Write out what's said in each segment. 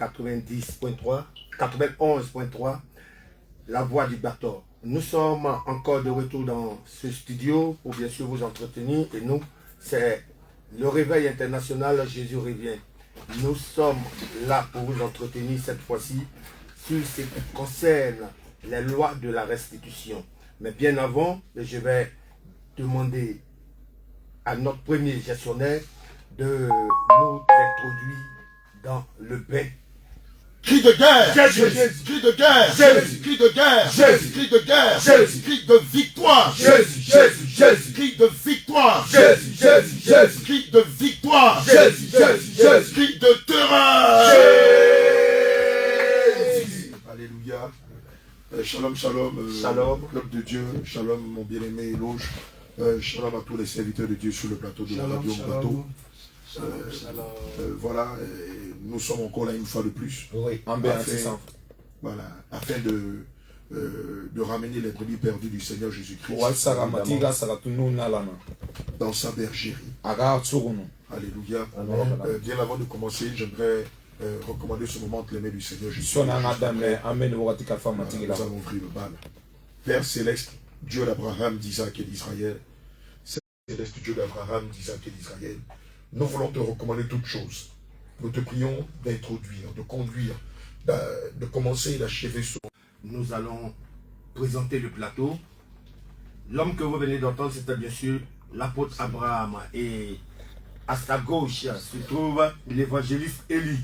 90.3, 91.3, la voix du Bator. Nous sommes encore de retour dans ce studio pour bien sûr vous entretenir. Et nous, c'est le réveil international Jésus revient. Nous sommes là pour vous entretenir cette fois-ci sur ce qui concerne les lois de la restitution. Mais bien avant, je vais demander à notre premier gestionnaire de nous introduire dans le bain. Cri de guerre, Jésus. Cri de guerre, Jésus. Cri de guerre, Jésus. Cri de guerre, Jésus. Cri de victoire, Jésus, Jésus, Jésus. Cri de victoire, Jésus, Jésus, Jésus. Cri de victoire, Jésus, Jésus, Jésus. Cri de terreur. Jésus. Alléluia. Shalom, shalom. Shalom. Peuple de Dieu. Shalom, mon bien-aimé Éloge. Shalom à tous les serviteurs de Dieu sur le plateau de la radio Bateau. Voilà, nous sommes encore là une fois de plus. Oui, afin de ramener les brebis perdues du Seigneur Jésus-Christ dans sa bergerie. Alléluia. Bien avant de commencer, j'aimerais recommander ce moment entre les mains du Seigneur Jésus-Christ. Nous allons ouvrir le bal. Père céleste, Dieu d'Abraham, d'Isaac et d'Israël, céleste Dieu d'Abraham, d'Isaac et d'Israël, nous voulons te recommander toutes choses. Nous te prions d'introduire, de conduire, de commencer et d'achever ce. Nous allons présenter le plateau. L'homme que vous venez d'entendre, c'était bien sûr l'apôtre Abraham. Et à sa gauche se trouve l'évangéliste Élie.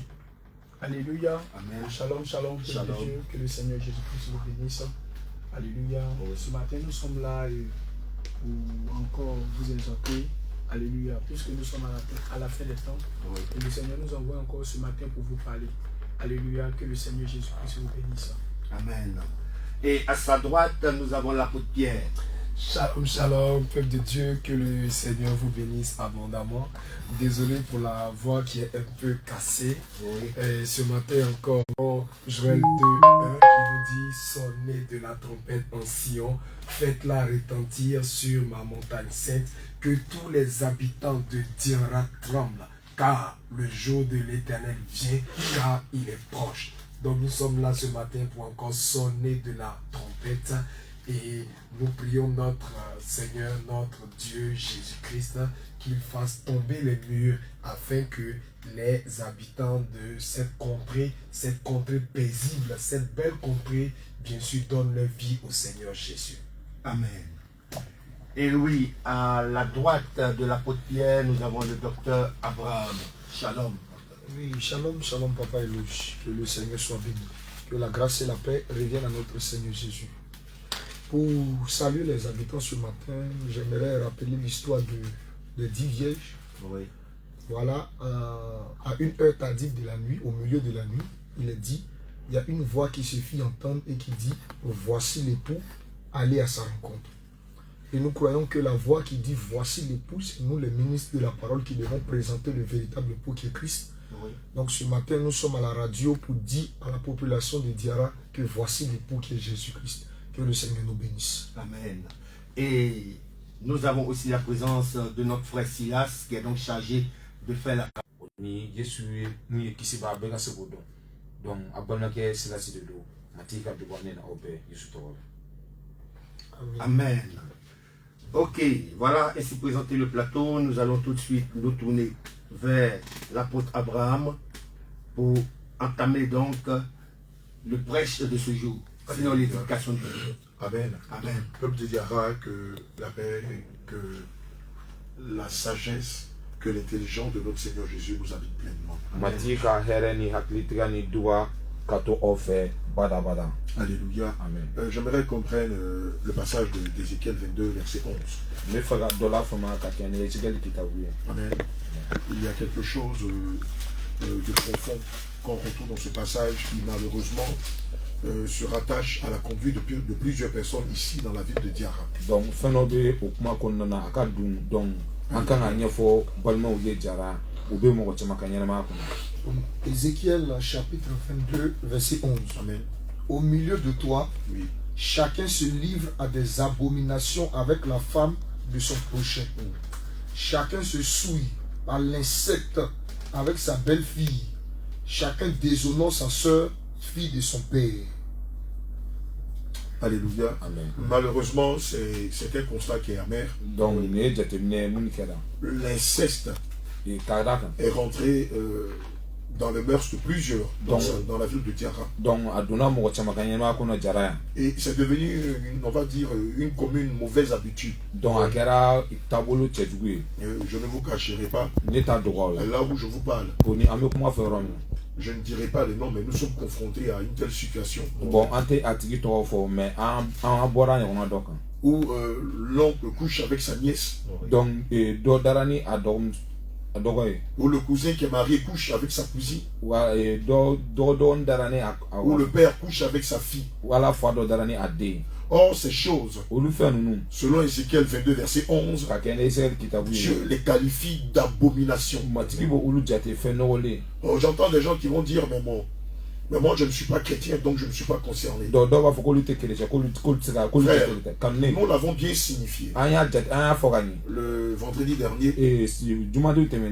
Alléluia. Amen. Shalom, shalom, Shalom. Dieu, que le Seigneur Jésus-Christ vous bénisse. Alléluia. Oui. Ce matin, nous sommes là pour encore vous exhorter. Alléluia. Puisque nous sommes à la fin des temps. Oui. Et le Seigneur nous envoie encore ce matin pour vous parler. Alléluia. Que le Seigneur Jésus-Christ vous bénisse. Amen. Et à sa droite, nous avons l'apôtre Pierre. Shalom, shalom, peuple de Dieu, que le Seigneur vous bénisse abondamment. Désolé pour la voix qui est un peu cassée. Oui. Et ce matin encore, Joël 2, 1, qui nous dit « Sonnez de la trompette en Sion, faites-la retentir sur ma montagne sainte, que tous les habitants de Diara tremblent, car le jour de l'Éternel vient, car il est proche. » Donc nous sommes là ce matin pour encore sonner de la trompette. Et nous prions notre Seigneur, notre Dieu Jésus-Christ, qu'il fasse tomber les murs afin que les habitants de cette contrée paisible, cette belle contrée, bien sûr, donnent leur vie au Seigneur Jésus. Amen. Et oui, à la droite de l'apôtre Pierre, nous avons le docteur Abraham. Shalom. Oui, shalom, shalom, Papa Éloge. Que le Seigneur soit béni. Que la grâce et la paix reviennent à notre Seigneur Jésus. Pour saluer les habitants ce matin, j'aimerais rappeler l'histoire de 10 vierges. Oui. Voilà, à une heure tardive de la nuit, au milieu de la nuit, il est dit, il y a une voix qui se fit entendre et qui dit, voici l'époux, allez à sa rencontre. Et nous croyons que la voix qui dit, voici l'époux, c'est nous les ministres de la parole qui devons présenter le véritable époux qui est Christ. Oui. Donc ce matin, nous sommes à la radio pour dire à la population de Diara que voici l'époux qui est Jésus-Christ. Que le Seigneur nous bénisse. Amen. Et nous avons aussi la présence de notre frère Silas qui est donc chargé de faire la... Amen. Ok, voilà, ainsi présenté le plateau. Nous allons tout de suite nous tourner vers l'apôtre Abraham pour entamer donc le prêche de ce jour. Sinon l'éducation de Dieu. Amen. Amen. Peuple de Diara, que la paix, que la sagesse, que l'intelligence de notre Seigneur Jésus nous habite pleinement. Alléluia. Amen. J'aimerais qu'on prenne le passage d'Ézéchiel 22, verset 11. Amen. Il y a quelque chose de profond qu'on retrouve dans ce passage qui malheureusement se rattache à la conduite de plusieurs personnes ici dans la ville de Diara. Ézéchiel chapitre 22 verset 11. Amen. Au milieu de toi, Oui. chacun se livre à des abominations avec la femme de son prochain. Chacun se souille à l'insecte avec sa belle-fille. chacun déshonore sa sœur, fille de son père. Alléluia. Amen. Malheureusement, c'est un constat qui est amer. L'inceste est rentré dans les mœurs de plusieurs dans la ville de Diarra. Et c'est devenu, on va dire, une commune mauvaise habitude. Je ne vous cacherai pas, là où je vous parle, je ne dirai pas les noms, mais nous sommes confrontés à une telle situation. Où l'oncle couche avec sa nièce. Où le cousin qui est marié couche avec sa cousine. Où le père couche avec sa fille. Or, ces choses, selon Ézéchiel 22, verset 11, Dieu les qualifie d'abomination. J'entends des gens qui vont dire, mais moi je ne suis pas chrétien, donc je ne suis pas concerné. Frère, nous l'avons bien signifié. Le vendredi dernier,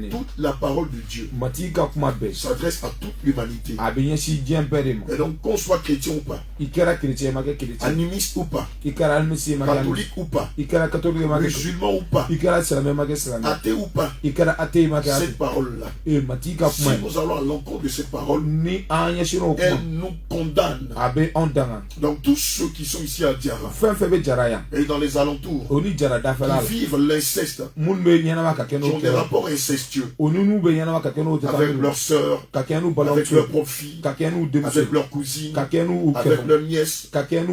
toute la parole de Dieu s'adresse à toute l'humanité. Et donc qu'on soit chrétien ou pas, animiste ou pas, catholique ou pas, musulman ou pas, athée ou pas, cette parole-là, si nous allons à l'encontre de cette parole, elle nous condamne. Donc tous ceux qui sont ici à Diarra et dans les alentours, qui vivent l'inceste, qui ont des rapports incestueux avec leurs sœurs, avec leurs propres filles, avec leurs cousines, avec leurs nièces, avec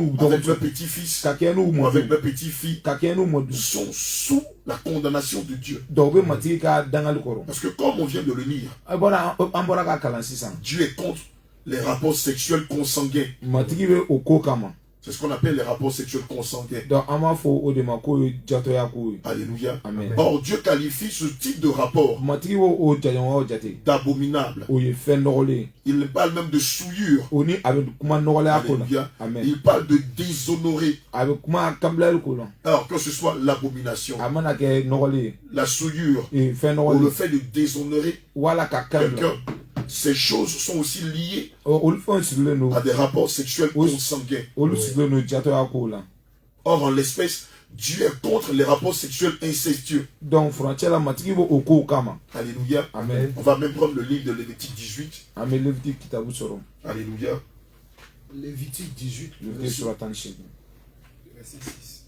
leurs petits-fils, ou avec leurs petites-filles, sont sous la condamnation de Dieu. Parce que comme on vient de le lire, Dieu est contre les rapports sexuels consanguins. C'est ce qu'on appelle les rapports sexuels consanguins. Alléluia. Amen. Or, Dieu qualifie ce type de rapport d'abominable. Il parle même de souillure. Alléluia. Il parle de déshonorer. Alors que ce soit l'abomination, la souillure, ou le fait de déshonorer quelqu'un, ces choses sont aussi liées à des rapports sexuels consanguins. Or, en l'espèce, Dieu est contre les rapports sexuels incestueux. Alléluia. Amen. On va même prendre le livre de Lévitique 18. Alléluia. Lévitique 18, verset 6.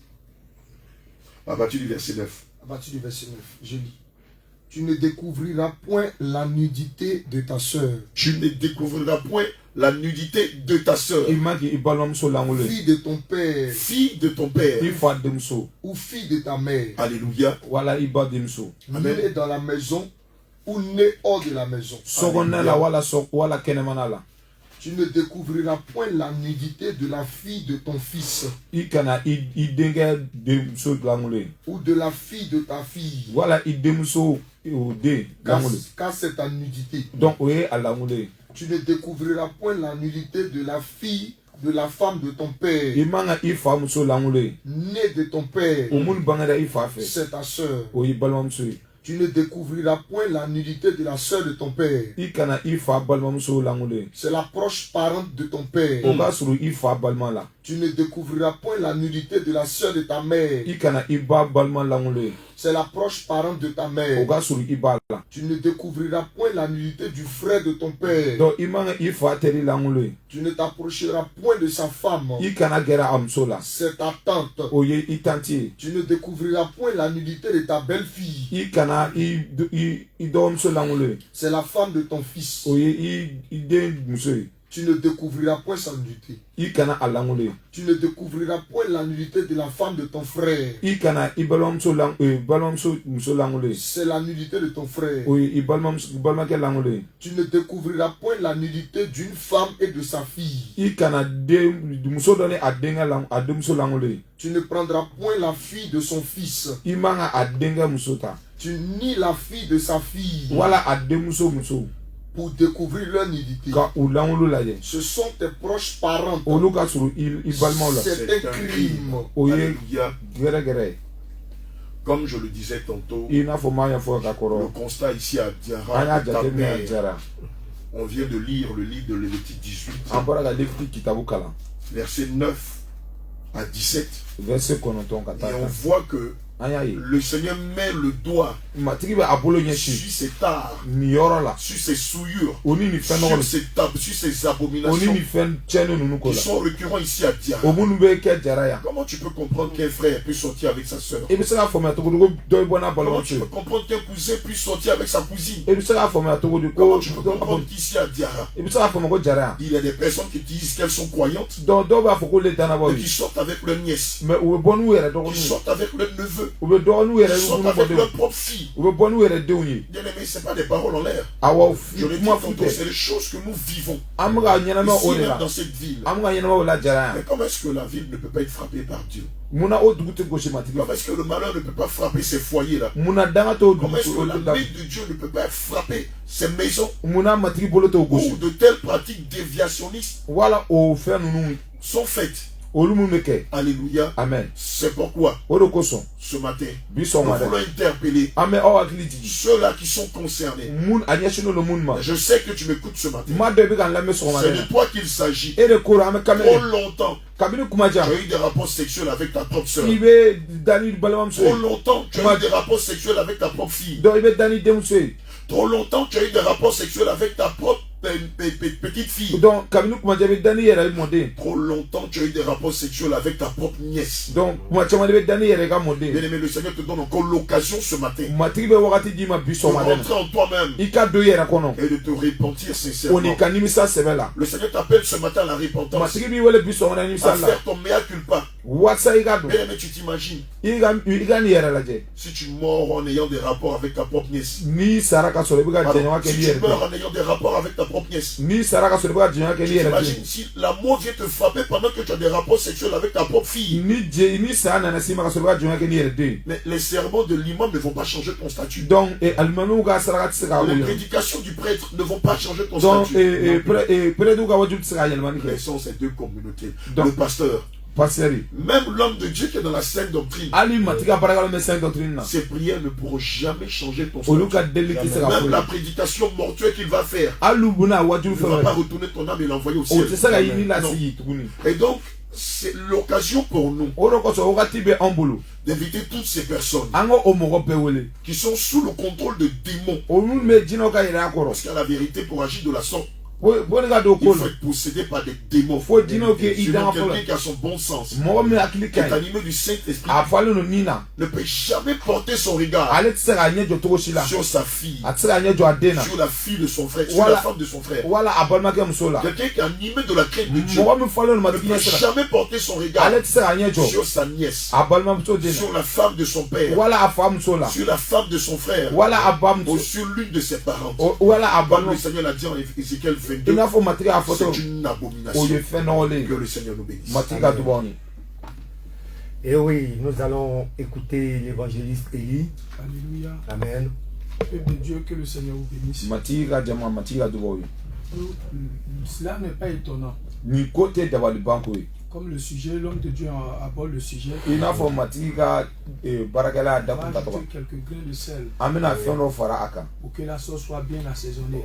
À partir du verset 9. À partir du verset 9, je lis. Tu ne découvriras point la nudité de ta sœur. Tu ne découvriras point la nudité de ta sœur. Fille de ton père. Fille de ton père. Ou fille de ta mère. Alléluia. Né dans la maison ou né hors de la maison. Tu ne découvriras point la nudité de la fille de ton fils. Ou de la fille de ta fille. Car c'est ta nudité. Tu ne découvriras point la nudité de la fille de la femme de ton père. Née de ton père. C'est ta sœur. Tu ne découvriras point la nudité de la sœur de ton père. C'est la proche parente de ton père. Tu ne découvriras point la nudité de la sœur de ta mère. C'est la proche parente de ta mère. Tu ne découvriras point la nudité du frère de ton père. Tu ne t'approcheras point de sa femme. C'est ta tante. Tu ne découvriras point la nudité de ta belle-fille. C'est la femme de ton fils. Tu ne découvriras point sa nudité. Tu ne découvriras point la nudité de la femme de ton frère. C'est la nudité de ton frère. Tu ne découvriras point la nudité d'une femme et de sa fille. Tu ne prendras point la fille de son fils. Tu nie la fille de sa fille. Pour découvrir leur nudité. Ce sont tes proches parents. C'est un crime. Alléluia. Comme je le disais tantôt, le constat ici à Diarra est amer. On vient de lire le livre de Lévitique 18, versets 9 à 17. Et on voit que le Seigneur met le doigt sur ses tares, sur ses souillures, sur ses abominations qui sont récurrents ici à Diara. Comment tu peux comprendre qu'un frère peut sortir avec sa soeur? Comment tu peux comprendre qu'un cousin puisse sortir avec sa cousine? Comment tu peux comprendre qu'ici à Diara, il y a des personnes qui disent qu'elles sont croyantes et qui sortent avec leur nièce, qui sortent avec leur neveu, ils sortent avec leur propre fille. Bien aimé, ce n'est pas des paroles en l'air. Je le dis tantôt, c'est les choses que nous vivons ici même dans cette ville. Mais comment est-ce que la ville ne peut pas être frappée par Dieu? Comment est-ce que le malheur ne peut pas frapper ces foyers-là? Comment est-ce que la main de Dieu ne peut pas frapper ces maisons où de telles pratiques déviationnistes sont faites? Alléluia. Amen. C'est pourquoi ce matin, nous voulons interpeller ceux-là qui sont concernés. Je sais que tu m'écoutes ce matin. C'est de toi qu'il s'agit. Trop longtemps, tu as eu des rapports sexuels avec ta propre soeur. Trop longtemps, tu as eu des rapports sexuels avec ta propre fille. Trop longtemps, tu as eu des rapports sexuels avec ta propre petite fille. Trop longtemps, tu as eu des rapports sexuels avec ta propre nièce. Bien aimé, le Seigneur te donne encore l'occasion ce matin de rentrer en toi-même et de te repentir sincèrement. Le Seigneur t'appelle ce matin à la repentance, à faire ton mea culpa. Bien aimé, tu t'imagines si tu meurs en ayant des rapports avec ta propre nièce. Si tu meurs en ayant des rapports avec ta propre nièce. T'imagines si l'amour vient te frapper pendant que tu as des rapports sexuels avec ta propre fille. Mais les sermons de l'imam ne vont pas changer ton statut. Les prédications du prêtre ne vont pas changer ton statut. Laissons ces deux communautés. Le pasteur, même l'homme de Dieu qui est dans la sainte doctrine, ses prières ne pourront jamais changer ton statut. Même la prédication mortuaire qu'il va faire ne va pas retourner ton âme et l'envoyer au ciel. Et donc, c'est l'occasion pour nous d'éviter toutes ces personnes qui sont sous le contrôle de démons. Parce qu'à la vérité, pour agir de la sorte, il faut être possédé par des démons. Sinon, quelqu'un qui a son bon sens, qui est animé du Saint-Esprit, ne peut jamais porter son regard sur sa fille, sur la fille de son frère, sur la femme de son frère. Quelqu'un qui est animé de la crainte de Dieu ne peut jamais porter son regard sur sa nièce, sur la femme de son père, sur la femme de son frère, ou sur l'une de ses parents. Comme le Seigneur l'a dit en Ézéchiel 22, c'est une abomination. Que le Seigneur nous bénisse. Et oui, nous allons écouter l'évangéliste Élie. Alléluia. Amen. Peuple de Dieu, que le Seigneur vous bénisse. Cela n'est pas étonnant. Comme le sujet, l'homme de Dieu aborde le sujet. Il va ajouter quelques grains de sel pour que la sauce soit bien assaisonnée.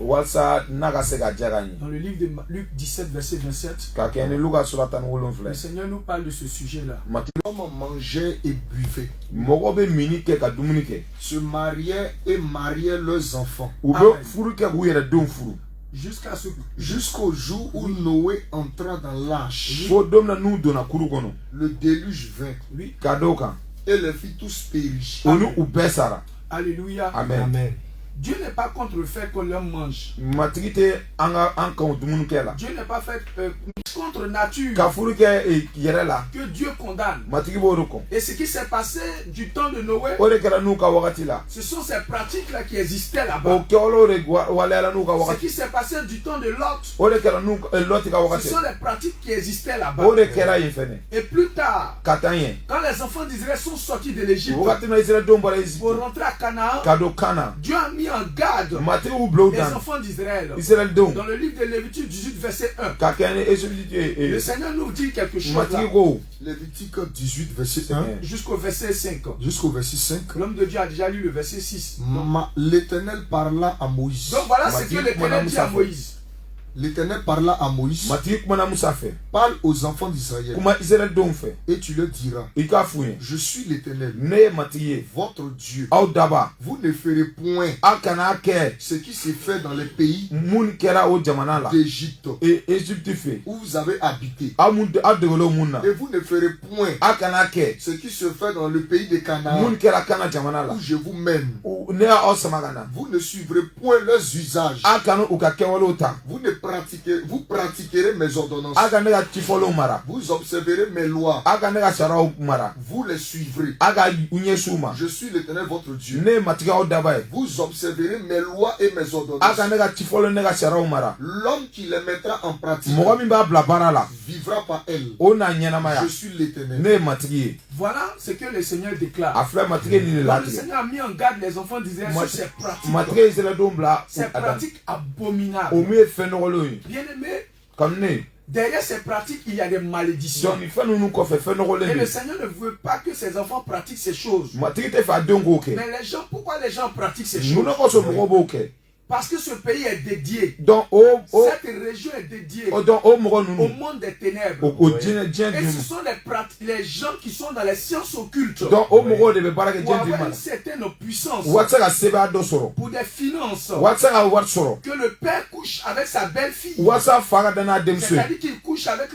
Dans le livre de Luc 17, verset 27, le Seigneur nous parle de ce sujet-là. L'homme mangeait et buvait, se mariait et mariait leurs enfants. Jusqu'au jour où Noé entra dans l'arche. Le déluge vint. Et les filles tous périrent. Alléluia. Amen. Dieu n'est pas contre le fait que l'homme mange. Dieu n'est pas fait contre nature que Dieu condamne. Et ce qui s'est passé du temps de Noé, ce sont ces pratiques-là qui existaient là-bas. Ce qui s'est passé du temps de Lot, ce sont les pratiques qui existaient là-bas. Et plus tard, quand les enfants d'Israël sont sortis de l'Égypte pour rentrer à Canaan, Dieu a mis en garde les enfants d'Israël. Dans le livre de Lévitique 18, verset 1, le Seigneur nous dit quelque chose là. Lévitique 18, verset 1 jusqu'au verset 5. L'homme de Dieu a déjà lu le verset 6. L'Éternel parla à Moïse. Donc voilà ce que l'Éternel dit à Moïse. l'Éternel parla à Moïse. Parle aux enfants d'Israël. Et tu leur diras, je suis l'Éternel, votre Dieu. Vous ne ferez point ce qui s'est fait dans les pays d'Égypte où vous avez habité. Et vous ne ferez point ce qui se fait dans le pays de Canaan où je vous mène. Vous ne suivrez point leurs usages. Vous pratiquerez mes ordonnances. Vous observerez mes lois. Vous les suivrez. Je suis l'Éternel votre Dieu. Vous observerez mes lois et mes ordonnances. L'homme qui les mettra en pratique vivra par elles. Je suis l'Éternel. Voilà ce que le Seigneur déclare. Le Seigneur a mis en garde les enfants d'Israël sur ces pratiques. Ces pratiques abominables. Bien aimé, derrière ces pratiques, il y a des malédictions. Et le Seigneur ne veut pas que ses enfants pratiquent ces choses. Mais les gens, pourquoi les gens pratiquent ces choses? Parce que ce pays est dédié. Cette région est dédiée au monde des ténèbres. Et ce sont les gens qui sont dans les sciences occultes pour avoir une certaine puissance, pour des finances, que le père couche avec sa belle-fille. C'est-à-dire qu'il couche avec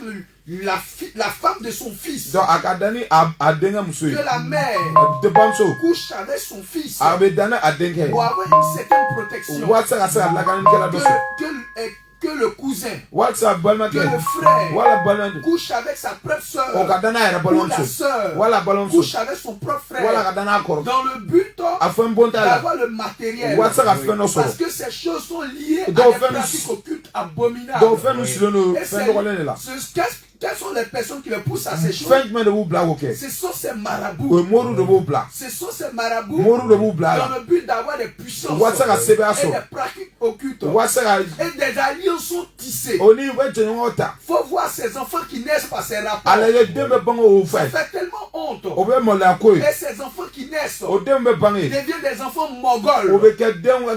la femme de son fils. Que la mère couche avec son fils pour avoir une certaine protection. Que le cousin, que le frère couche avec sa propre soeur, ou la soeur couche avec son propre frère, dans le but d'avoir le matériel. Parce que ces choses sont liées à des pratiques occultes abominables. Quelles sont les personnes qui le poussent à ces choses? Ce sont ces marabouts. Ce sont ces marabouts dans le but d'avoir des puissances et des pratiques occultes. Et des alliances sont tissées. Il faut voir ces enfants qui naissent par ces rapports. Ça fait tellement honte. Et ces enfants qui naissent deviennent des enfants mongols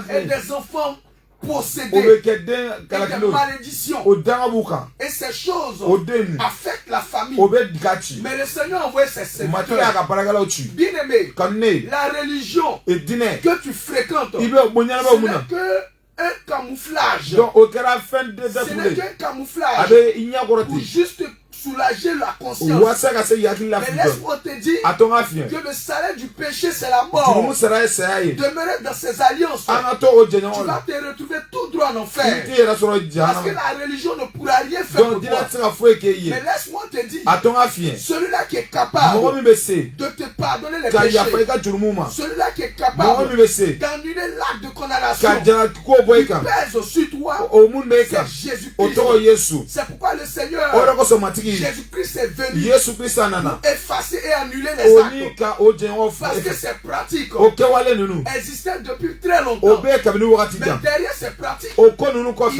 et des enfants possédés et des malédictions. Et ces choses affectent la famille. Mais le Seigneur envoie ses serviteurs. Bien aimé, la religion que tu fréquentes, ce n'est que un camouflage. Ce n'est qu'un camouflage pour juste soulager la conscience. Mais laisse-moi te dire que le salaire du péché, c'est la mort. Demeurer dans ces alliances, tu vas te retrouver tout droit en enfer. Parce que la religion ne pourra rien faire pour toi. Mais laisse-moi te dire, celui-là qui est capable de te pardonner les péchés, celui-là qui est capable d'annuler l'acte de condamnation qui pèse sur toi, c'est Jésus-Christ. C'est pourquoi le Seigneur Jésus-Christ est venu pour effacer et annuler les actes. Parce que ces pratiques existaient depuis très longtemps. Mais derrière ces pratiques, il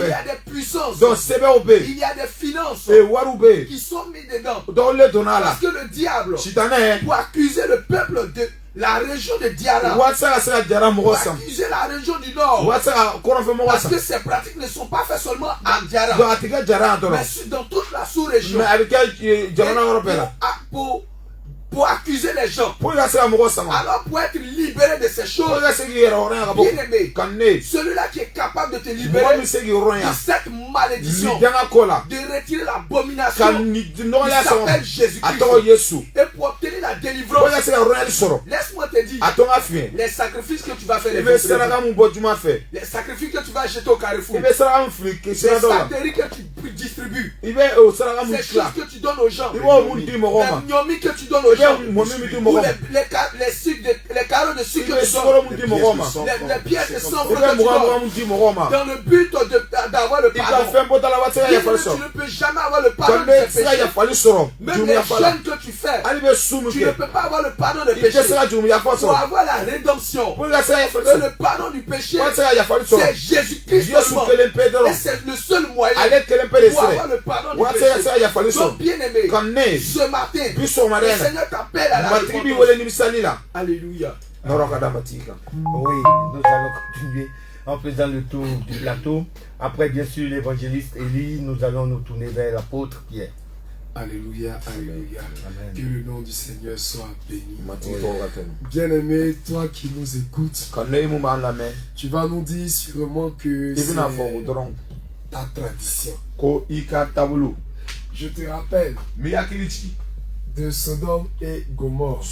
y a des puissances, il y a des finances qui sont mises dedans. Parce que le diable, pour accuser le peuple de la région de Diara, pour accuser la région du Nord, parce que ces pratiques ne sont pas faites seulement à Diara, mais dans toute la sous-région. Pour accuser les gens. Alors pour être libéré de ces choses, bien aimé, celui-là qui est capable de te libérer de cette malédiction, de retirer l'abomination, il s'appelle Jésus-Christ. Et pour obtenir la délivrance, laisse-moi te dire, les sacrifices que tu vas faire, les sacrifices que tu vas jeter au carrefour, les sacrifices que tu distribues, ces choses que tu donnes aux gens, les gnomis que tu donnes aux gens, les sucres, les carreaux de sucre que tu donnes, les pièces de sang que tu donnes, dans le but d'avoir le pardon. Tu ne peux jamais avoir le pardon de tes péchés. Même les jeûnes que tu fais, tu ne peux pas avoir le pardon de péché. Pour avoir la rédemption et le pardon du péché, c'est Jésus-Christ seulement. Et c'est le seul moyen pour avoir le pardon du péché. Donc bien aimé, ce matin, le Seigneur t'appelle à la repentance. Alléluia. Oui, nous allons continuer en faisant le tour du plateau. Après, bien sûr, l'évangéliste Élie, nous allons nous tourner vers l'apôtre Pierre. Alléluia, alléluia. Amen. Que le nom du Seigneur soit béni. Oui. Bien-aimé, toi qui nous écoutes, tu vas nous dire sûrement que c'est ta tradition. Je te rappelle de Sodome et Gomorrhe.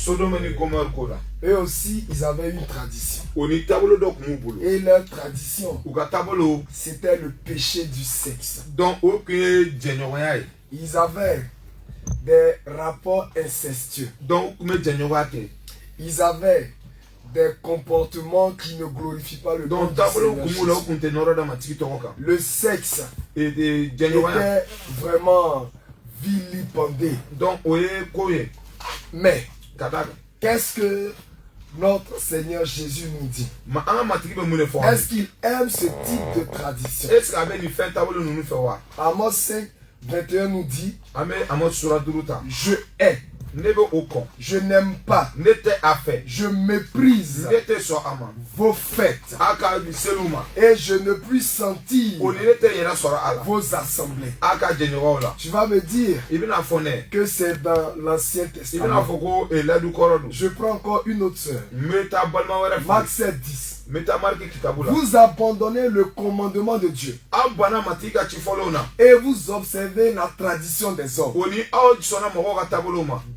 Eux aussi, ils avaient une tradition. Et leur tradition, c'était le péché du sexe. Ils avaient des rapports incestueux. Ils avaient des comportements qui ne glorifient pas le nom du Seigneur Jésus. Le sexe était vraiment vilipendé. Mais qu'est-ce que notre Seigneur Jésus nous dit? Est-ce qu'il aime ce type de tradition? Amos 5, 21 nous dit: je hais, je n'aime pas, je méprise vos fêtes, et je ne puis sentir vos assemblées. Tu vas me dire que c'est dans l'Ancien Testament. Je prends encore une autre sœur. Marc 7, 10. Vous abandonnez le commandement de Dieu et vous observez la tradition des hommes.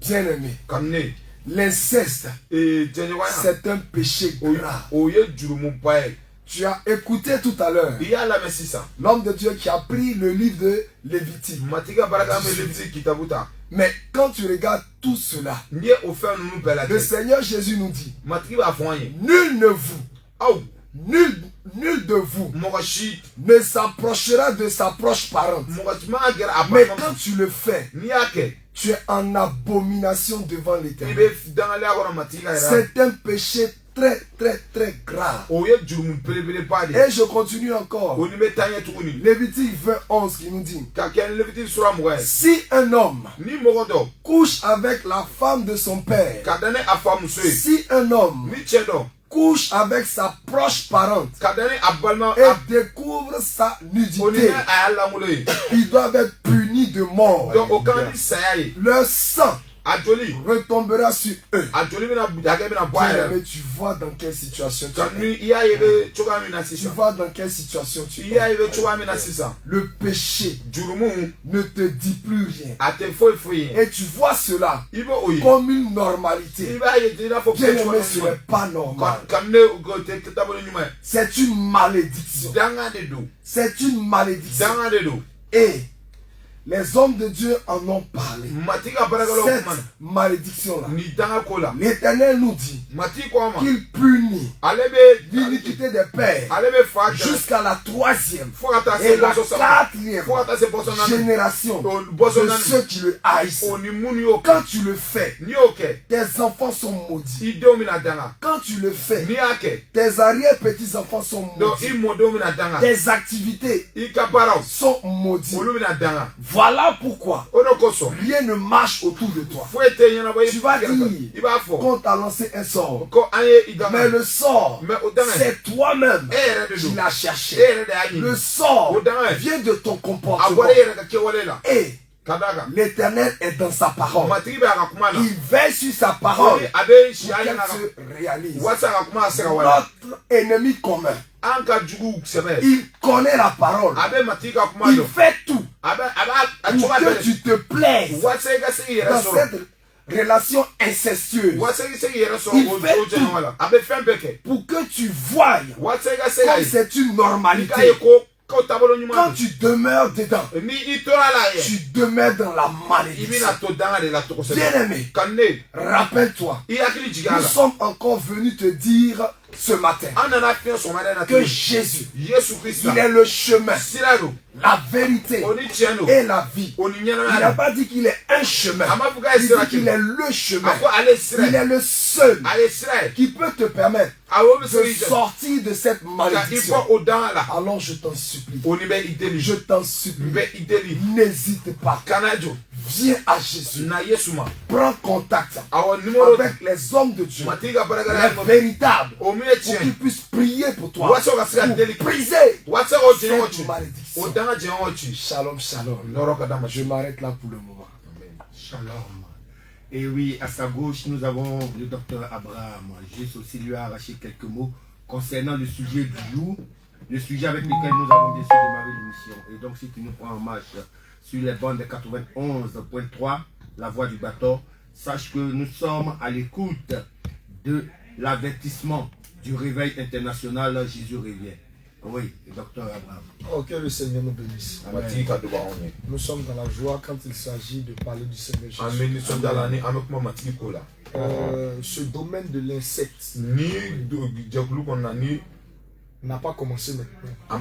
Bien-aimé, l'inceste, c'est un péché grave. Tu as écouté tout à l'heure l'homme de Dieu qui a pris le livre de Lévitique. Mais quand tu regardes tout cela, le Seigneur Jésus nous dit: nul de vous ne s'approchera de sa proche parente. Mais quand tu le fais, tu es en abomination devant l'Éternel. C'est un péché très grave. Et je continue encore. Lévitique 20:11 qui nous dit: si un homme couche avec la femme de son père, si un homme couche avec sa proche parente et découvre sa nudité, ils doivent être punis de mort. Leur sang retombera sur eux. Mais tu vois dans quelle situation tu es. Tu vois dans quelle situation tu es. Le péché ne te dit plus rien. Et tu vois cela comme une normalité. Bien-aimé, ce n'est pas normal. C'est une malédiction. C'est une malédiction. Et les hommes de Dieu en ont parlé. Cette malédiction-là, l'Éternel nous dit qu'il punit l'iniquité des pères jusqu'à la 3e et la 4e génération de ceux qui le haïssent. Quand tu le fais, tes enfants sont maudits. Quand tu le fais, tes arrière-petits-enfants sont maudits. Tes activités sont maudites. Voilà pourquoi rien ne marche autour de toi. Tu vas dire qu'on t'a lancé un sort, mais le sort, c'est toi-même qui l'as cherché. Le sort vient de ton comportement. Et l'Éternel est dans sa parole. Il veille sur sa parole pour qu'elle se réalise. Notre ennemi commun, il connaît la parole. Il fait tout pour que tu te plaises dans cette relation incestueuse. Il fait tout pour que tu voies comme c'est une normalité. Quand tu demeures dedans, tu demeures dans la malédiction. Bien-aimé, rappelle-toi, nous sommes encore venus te dire ce matin que Jésus, il est le chemin, la vérité et la vie. Il n'a pas dit qu'il est un chemin, il dit qu'il est le chemin. Il est le seul qui peut te permettre de sortir de cette malédiction. Alors je t'en supplie, n'hésite pas, Viens à Jésus. Prends contact avec les hommes de Dieu, les véritables, pour qu'ils puissent prier pour toi, pour briser cette malédiction. Shalom, shalom. Je m'arrête là pour le moment. Amen. Shalom. Et oui, à sa gauche, nous avons le docteur Abraham. Juste aussi lui arracher quelques mots concernant le sujet du jour, le sujet avec lequel nous avons décidé de démarrer l'émission. Et donc, si tu nous prends en marche sur les bandes de 91.3, la voix du bâton, sache que nous sommes à l'écoute de l'avertissement du réveil international Jésus revient. Oui, docteur Abraham. Oh, que le Seigneur nous bénisse. Amen. Nous sommes dans la joie quand il s'agit de parler du Seigneur Jésus. Ce domaine de l'insecte n'a pas commencé maintenant.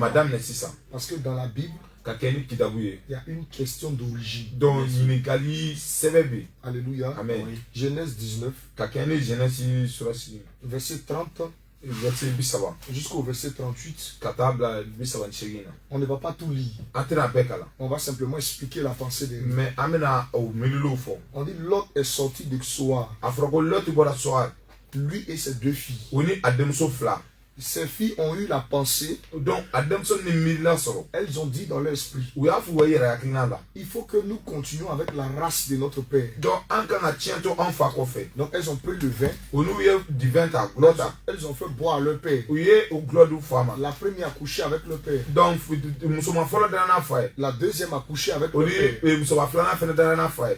Parce que dans la Bible, il y a une question d'origine. Alléluia. Amen. Genèse 19, verset 30 jusqu'au verset 38. On ne va pas tout lire. On va simplement expliquer la pensée des gens. On dit Lot est sorti de Tsoar, lui et ses deux filles. Ces filles ont eu la pensée. Elles ont dit dans leur esprit, il faut que nous continuions avec la race de notre père. Donc elles ont pris le vin. Elles ont fait boire à leur père. La première a couché avec le père. La deuxième a couché avec le père.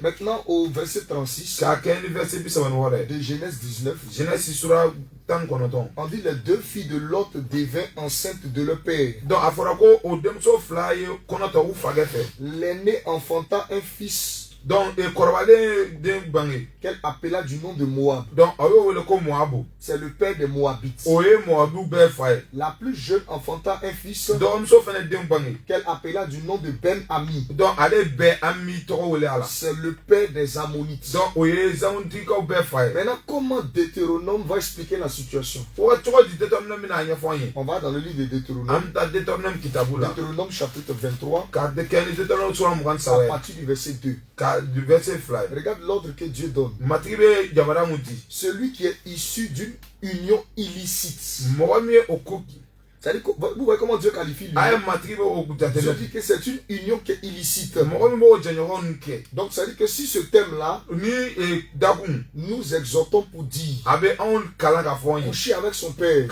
Maintenant au verset 36 de Genèse 19, on dit les deux filles de Lot devinrent enceintes de leur père. L'aînée enfanta un fils qu'elle appela du nom de Moab. C'est le père des Moabites. La plus jeune enfanta un fils qu'elle appela du nom de Ben-Ami. C'est le père des Ammonites. Maintenant, comment Deutéronome va expliquer la situation? On va dans le livre de Deutéronome. Deutéronome chapitre 23, à partir du verset 2. Regarde l'ordre que Dieu donne. Celui qui est issu d'une union illicite. C'est-à-dire que, vous voyez comment Dieu qualifie l'union. Dieu dit que c'est une union qui est illicite. Donc ça veut dire que si ce thème-là, nous exhortons pour dire coucher avec son père,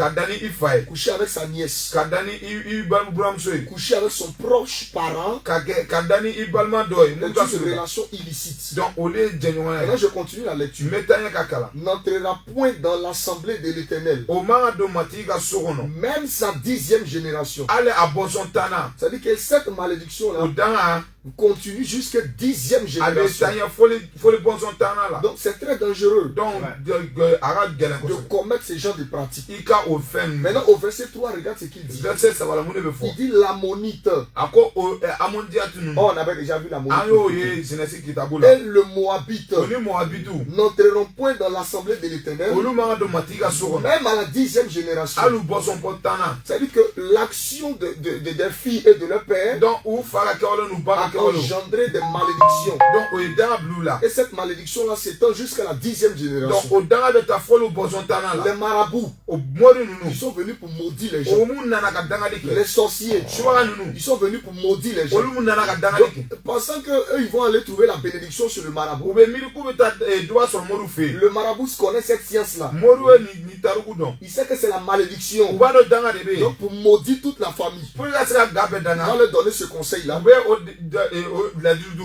coucher avec sa nièce, coucher avec son proche parent, c'est une relation illicite. Maintenant je continue la lecture. N'entrera point dans l'assemblée de l'Éternel, même sa 10e génération. C'est-à-dire que cette malédiction-là continue jusqu'à 10e génération. Donc c'est très dangereux de commettre ce genre de pratiques. Maintenant au verset 3, regarde ce qu'il dit. Il dit l'ammonite. On avait déjà vu l'ammonite. Et le moabite n'entreront point dans l'assemblée de l'Éternel, même à la 10e génération. C'est-à-dire que l'action des filles et de leur père a engendré des malédictions. Et cette malédiction-là s'étend jusqu'à la 10e génération. Les marabouts, ils sont venus pour maudire les gens. Les sorciers, ils sont venus pour maudire les gens. Donc, pensant qu'eux, ils vont aller trouver la bénédiction sur le marabout. Le marabout connaît cette science-là. Il sait que c'est la malédiction. Donc pour maudire toute la famille, on va leur donner ce conseil-là.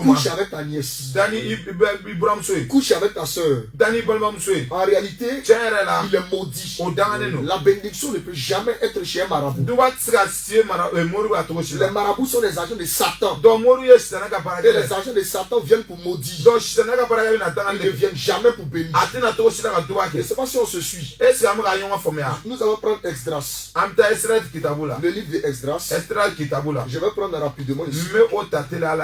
Couche avec ta nièce, couche avec ta soeur. En réalité, il est maudit. La bénédiction ne peut jamais être chez un marabout. Les marabouts sont des agents de Satan. Et les agents de Satan viennent pour maudire. Ils ne viennent jamais pour bénir. Je ne sais pas si on se suit. Nous allons prendre Esdras. Le livre de Esdras. Je vais prendre rapidement ici.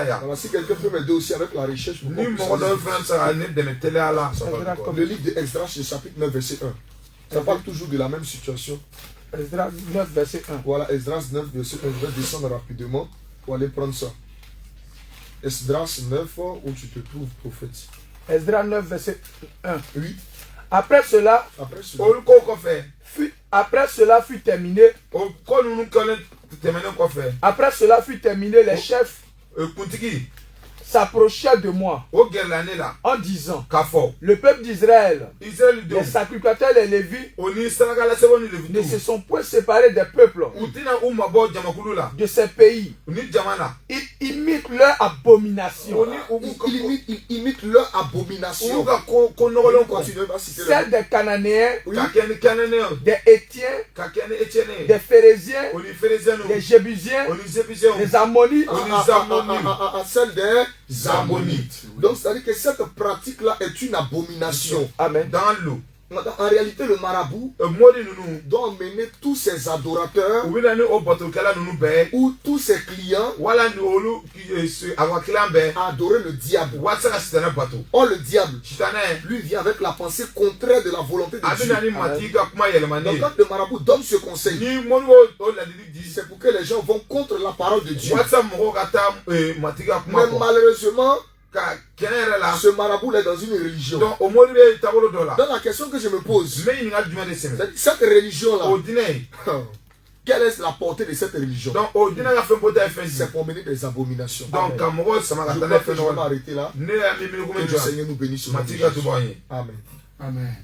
Alors, si quelqu'un peut m'aider aussi avec la recherche. Le livre de Esdras, le chapitre 9, verset 1. Ça parle toujours de la même situation. Esdras 9, verset 1. Voilà, Esdras 9, verset 1. Je vais descendre rapidement pour aller prendre ça. Esdras 9, où tu te trouves prophète. Esdras 9, verset 1. Oui. Après cela fut terminé. Après cela fut terminé, les chefs s'approchaient de moi en disant: le peuple d'Israël, les sacrificateurs et les Lévites ne se sont point séparés des peuples de ces pays. Ils imitent leur abomination. Ils imitent leur abomination. Celle des Cananéens, des Hétiens, des Phérésiens, des Jébusiens, des Ammonites, celle des Ammonites. Donc, c'est-à-dire que cette pratique-là est une abomination. Amen. Dans l'eau. En réalité, le marabout doit emmener tous ses adorateurs ou tous ses clients à adorer le diable. Or, le diable, lui, vient avec la pensée contraire de la volonté de Dieu. Donc, quand le marabout donne ce conseil, c'est pour que les gens vont contre la parole de Dieu. Mais malheureusement, ce marabout est dans une religion. Donc la question que je me pose, cette religion-là, quelle est la portée de cette religion? C'est pour mener des abominations. Donc, je vais m'arrêter là. Que le Seigneur nous bénisse. Amen. Amen.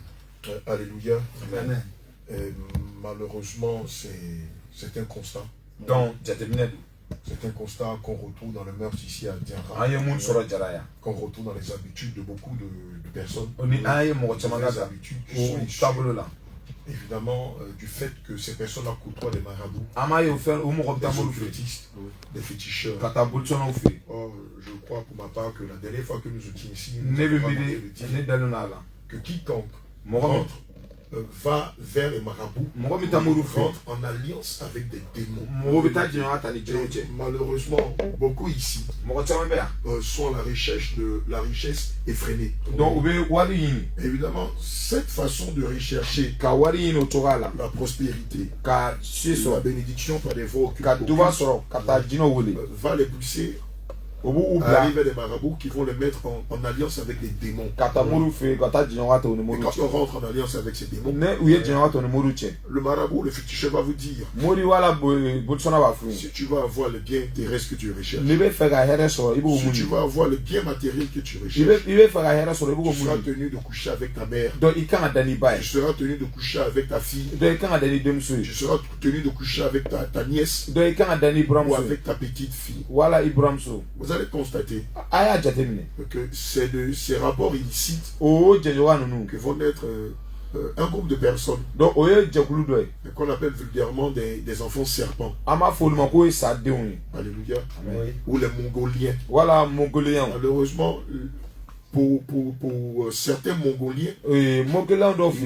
Alléluia. Amen. Malheureusement, c'est un constat. C'est un constat qu'on retrouve dans le meurtre ici à Diarra, qu'on retrouve dans les habitudes de beaucoup de personnes. Les habitudes qui sont issues, évidemment, du fait que ces personnes-là côtoient des marabouts, des occultistes, des féticheurs. Or, je crois pour ma part que la dernière fois que nous étions ici, nous avons dire que quiconque rentre va vers les marabouts, rentre en alliance avec des démons. Et malheureusement, beaucoup ici sont à la recherche de la richesse effrénée. Évidemment, cette façon de rechercher la prospérité, la bénédiction par des voies va les pousser à arriver des marabouts qui vont les mettre en alliance avec des démons. Et quand on rentre en alliance avec ces démons, le marabout, le féticheur va vous dire: si tu vas avoir le bien terrestre que tu recherches, si tu vas avoir le bien matériel que tu recherches, tu seras tenu de coucher avec ta mère, tu seras tenu de coucher avec ta fille, tu seras tenu de coucher avec ta nièce ou avec ta petite fille. Vous allez constater que c'est de ces rapports illicites que vont naître un groupe de personnes qu'on appelle vulgairement des enfants serpents. Alléluia. Ou les Mongoliens. Malheureusement, pour certains Mongoliens, ils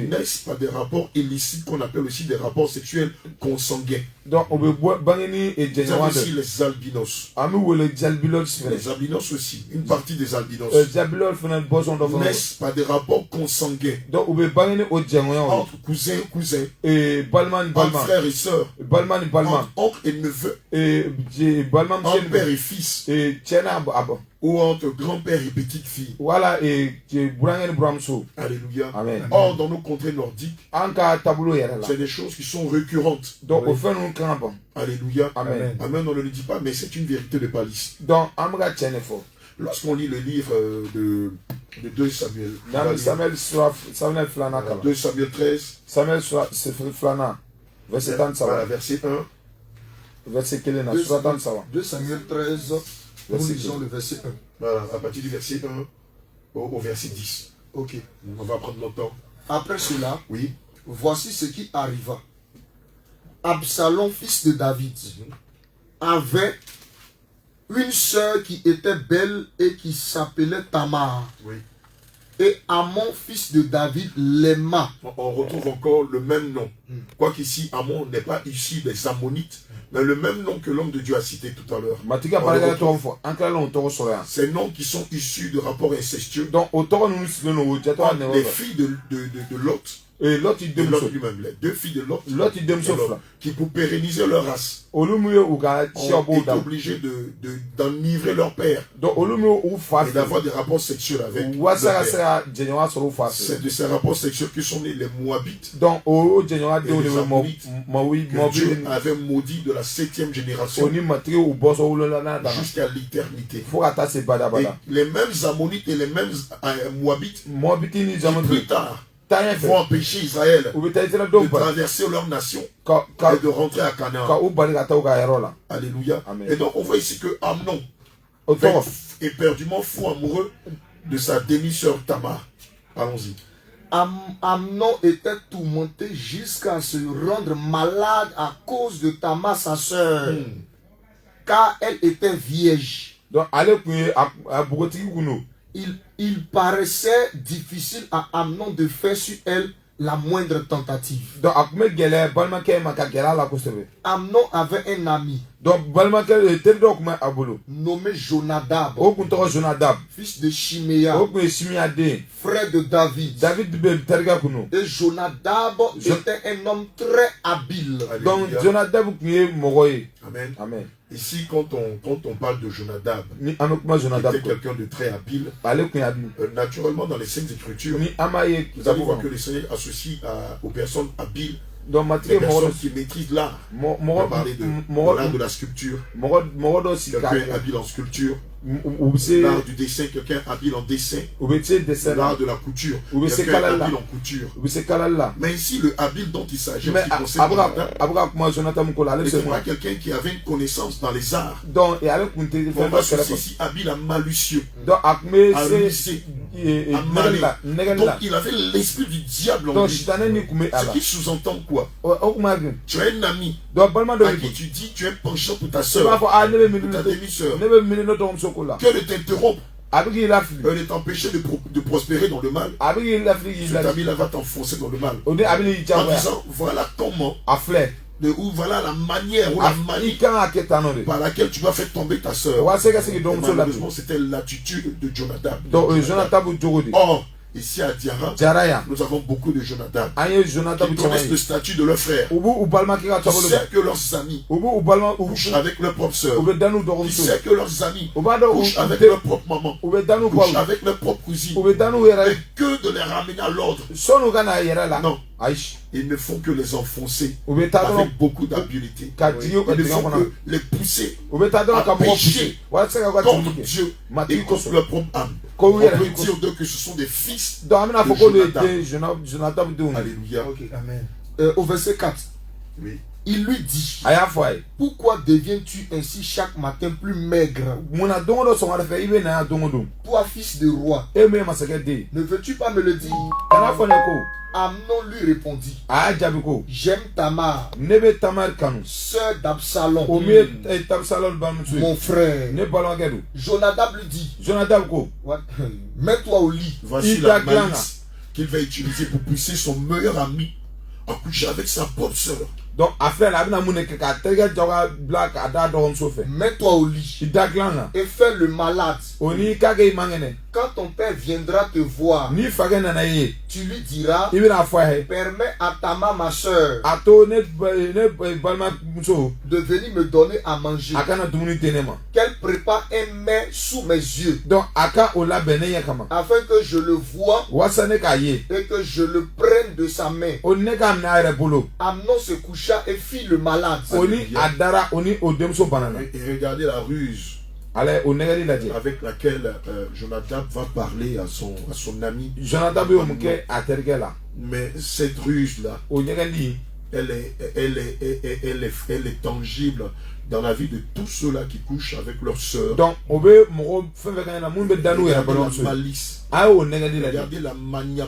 naissent par des rapports illicites qu'on appelle aussi des rapports sexuels consanguins. Donc, vous avez aussi les albinos. Les albinos aussi, une partie des albinos naissent par des rapports consanguins entre cousins, entre frères et sœurs, entre oncles et neveux, entre père et fils, ou entre grand-père et petite-fille. Alléluia. Amen. Or, dans nos contrées nordiques, c'est des choses qui sont récurrentes. Alléluia. Amen. Amen, on ne le dit pas, mais c'est une vérité de palisse. Lorsqu'on lit le livre de 2 Samuel, 2 Samuel 13, verset 1. 2 Samuel 13, nous lisons le verset 1. Voilà, à partir du verset 1 au verset 10. Ok, on va prendre notre temps. Après cela, oui, voici ce qui arriva. Absalom, fils de David, avait une sœur qui était belle et qui s'appelait Tamar. Oui. Et Amon, fils de David, l'aima. On retrouve encore le même nom. Quoiqu'ici, Amon n'est pas issu des Ammonites, mais le même nom que l'homme de Dieu a cité tout à l'heure. Ces noms qui sont issus de rapports incestueux. Les filles de Lot Et l'autre lui-même, les 2 filles de Lot, qui pour pérenniser leur race, ont été obligés d'enivrer leur père et d'avoir des rapports sexuels avec leur père. C'est de ces rapports sexuels que sont nés les Moabites. Et les Ammonites, que Dieu avait maudit de la 7e génération jusqu'à l'éternité. Et les mêmes Ammonites et les mêmes Moabites, plus tard, vont empêcher Israël de traverser leur nation et de rentrer à Canaan. Alléluia. Amen. Et donc on voit ici que Amnon est éperdument fou amoureux de sa demi-sœur Tamar. Allons-y. Amnon était tourmenté jusqu'à se rendre malade à cause de Tamar, sa sœur, car elle était vierge. Donc, il paraissait difficile à Amnon de faire sur elle la moindre tentative. Amnon avait un ami nommé Jonadab, fils de Shiméa, frère de David. Et Jonadab était un homme très habile. Donc, Amen. Amen. Ici, quand on parle de Jonadab, qui était quelqu'un de très habile, naturellement dans les Saintes Écritures, vous allez voir que le Seigneur associe aux personnes habiles les personnes qui maîtrisent l'art. On va parler de l'art de la sculpture, quelqu'un habile en sculpture, l'art du dessin, quelqu'un habile en dessin, l'art de la couture, quelqu'un habile en couture. Mais ici, le habile dont il s'agit, c'est pas quelqu'un qui avait une connaissance dans les arts. On va associer ici habile à malicieux, à rusé, à malin. Donc il avait l'esprit du diable en lui. Ce qui sous-entend quoi? Tu as un ami à qui tu dis tu es penchant pour ta soeur, pour ta demi-soeur, que de t'interrompre, de t'empêcher de prospérer dans le mal. Cet ami-là va t'enfoncer dans le mal en disant voilà comment, voilà la manière ou la manie par laquelle tu vas faire tomber ta soeur. Malheureusement, c'était l'attitude de Jonadab. Or, ici à Diarra, nous avons beaucoup de Jonadab qui connaissent le statut de leur frère, qui savent que leurs amis couchent avec leur propre soeur, qui savent que leurs amis couchent avec leur propre maman, couchent avec leur propre cousine, mais que de les ramener à l'ordre. Non, ils ne font que les enfoncer avec beaucoup d'habileté. Ils ne font que les pousser à pécher contre Dieu et contre leur propre âme. On peut dire d'eux que ce sont des fils de Jonadab. Alléluia. Amen. Au verset 4, oui. Il lui dit: pourquoi deviens-tu ainsi chaque matin plus maigre? Toi, fils de roi, ne veux-tu pas me le dire? Amnon lui répondit: j'aime Tamar, sœur d'Absalom, mon frère. Jonadab lui dit: mets-toi au lit. Voici la malice qu'il va utiliser pour pousser son meilleur ami à coucher avec sa propre sœur. Donc, mets-toi au lit et fais le malade. Quand ton père viendra te voir, tu lui diras: permets à Tamar, ma soeur, de venir me donner à manger. Qu'elle prépare un mets sous mes yeux, afin que je le voie et que je le prenne de sa main. Amnon se coucha et fit le malade. Et regardez la ruse avec laquelle Jonadab va parler à son ami. Mais cette ruse-là, elle est tangible dans la vie de tous ceux-là qui couchent avec leurs sœurs. Donc, regardez la malice. Regardez la manie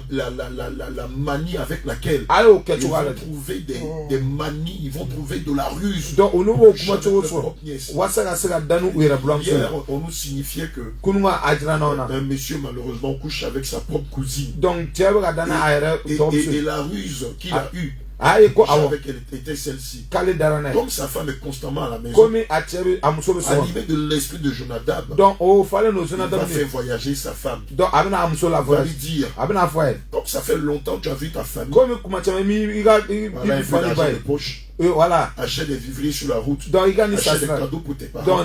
avec laquelle ils vont trouver des manies, ils vont trouver de la ruse. Hier, on nous signifiait que un monsieur malheureusement couche avec sa propre cousine. Et la ruse qu'il a eue savait qu'elle était celle-ci. Comme sa femme est constamment à la maison, animée de l'esprit de Jonadab, il va faire voyager sa femme. Il va lui dire, comme ça fait longtemps que tu as vu ta famille, voilà, un peu d'argent de poche. Achète des vivriers sur la route. Achète des cadeaux pour tes parents. Va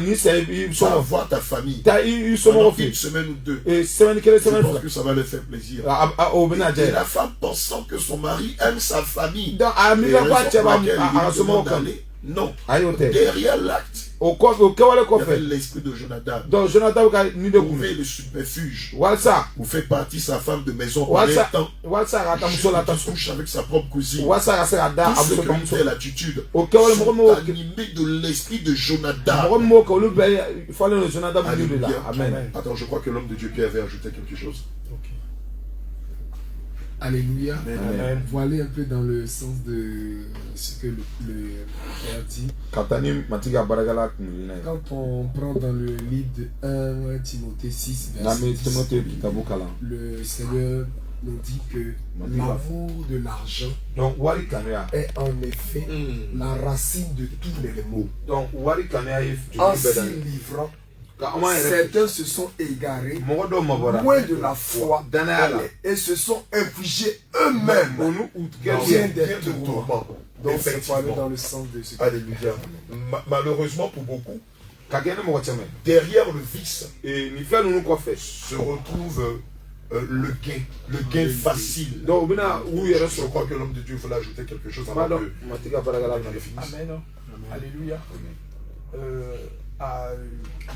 voir ta famille. Pendant une semaine ou deux. Je pense que ça va leur faire plaisir. Et la femme pensant que son mari aime sa famille. Non. Derrière l'acte, il y avait l'esprit de Jonadab. Trouver le subterfuge. Vous faites partie sa femme de maison en même temps. Il couche avec sa propre cousine. Tout ce que lui fait l'attitude sont animés de l'esprit de Jonadab. Amen. Attends, je crois que l'homme de Dieu Pierre avait ajouté quelque chose. Alléluia. Amen. Voilà un peu dans le sens de ce que le Père dit. Quand on prend dans le livre de 1 Timothée 6, verset 10, le Seigneur nous dit que l'amour de l'argent est en effet la racine de tous les maux. En s'y livrant, certains se sont égarés, loin de la foi, et se sont infligés eux-mêmes bien des tourments. Donc c'est pas dans le sens de ce que... Alléluia. Malheureusement pour beaucoup, derrière le vice se retrouve le gain facile. Je crois que l'homme de Dieu voulait ajouter quelque chose avant que... Amen. Alléluia.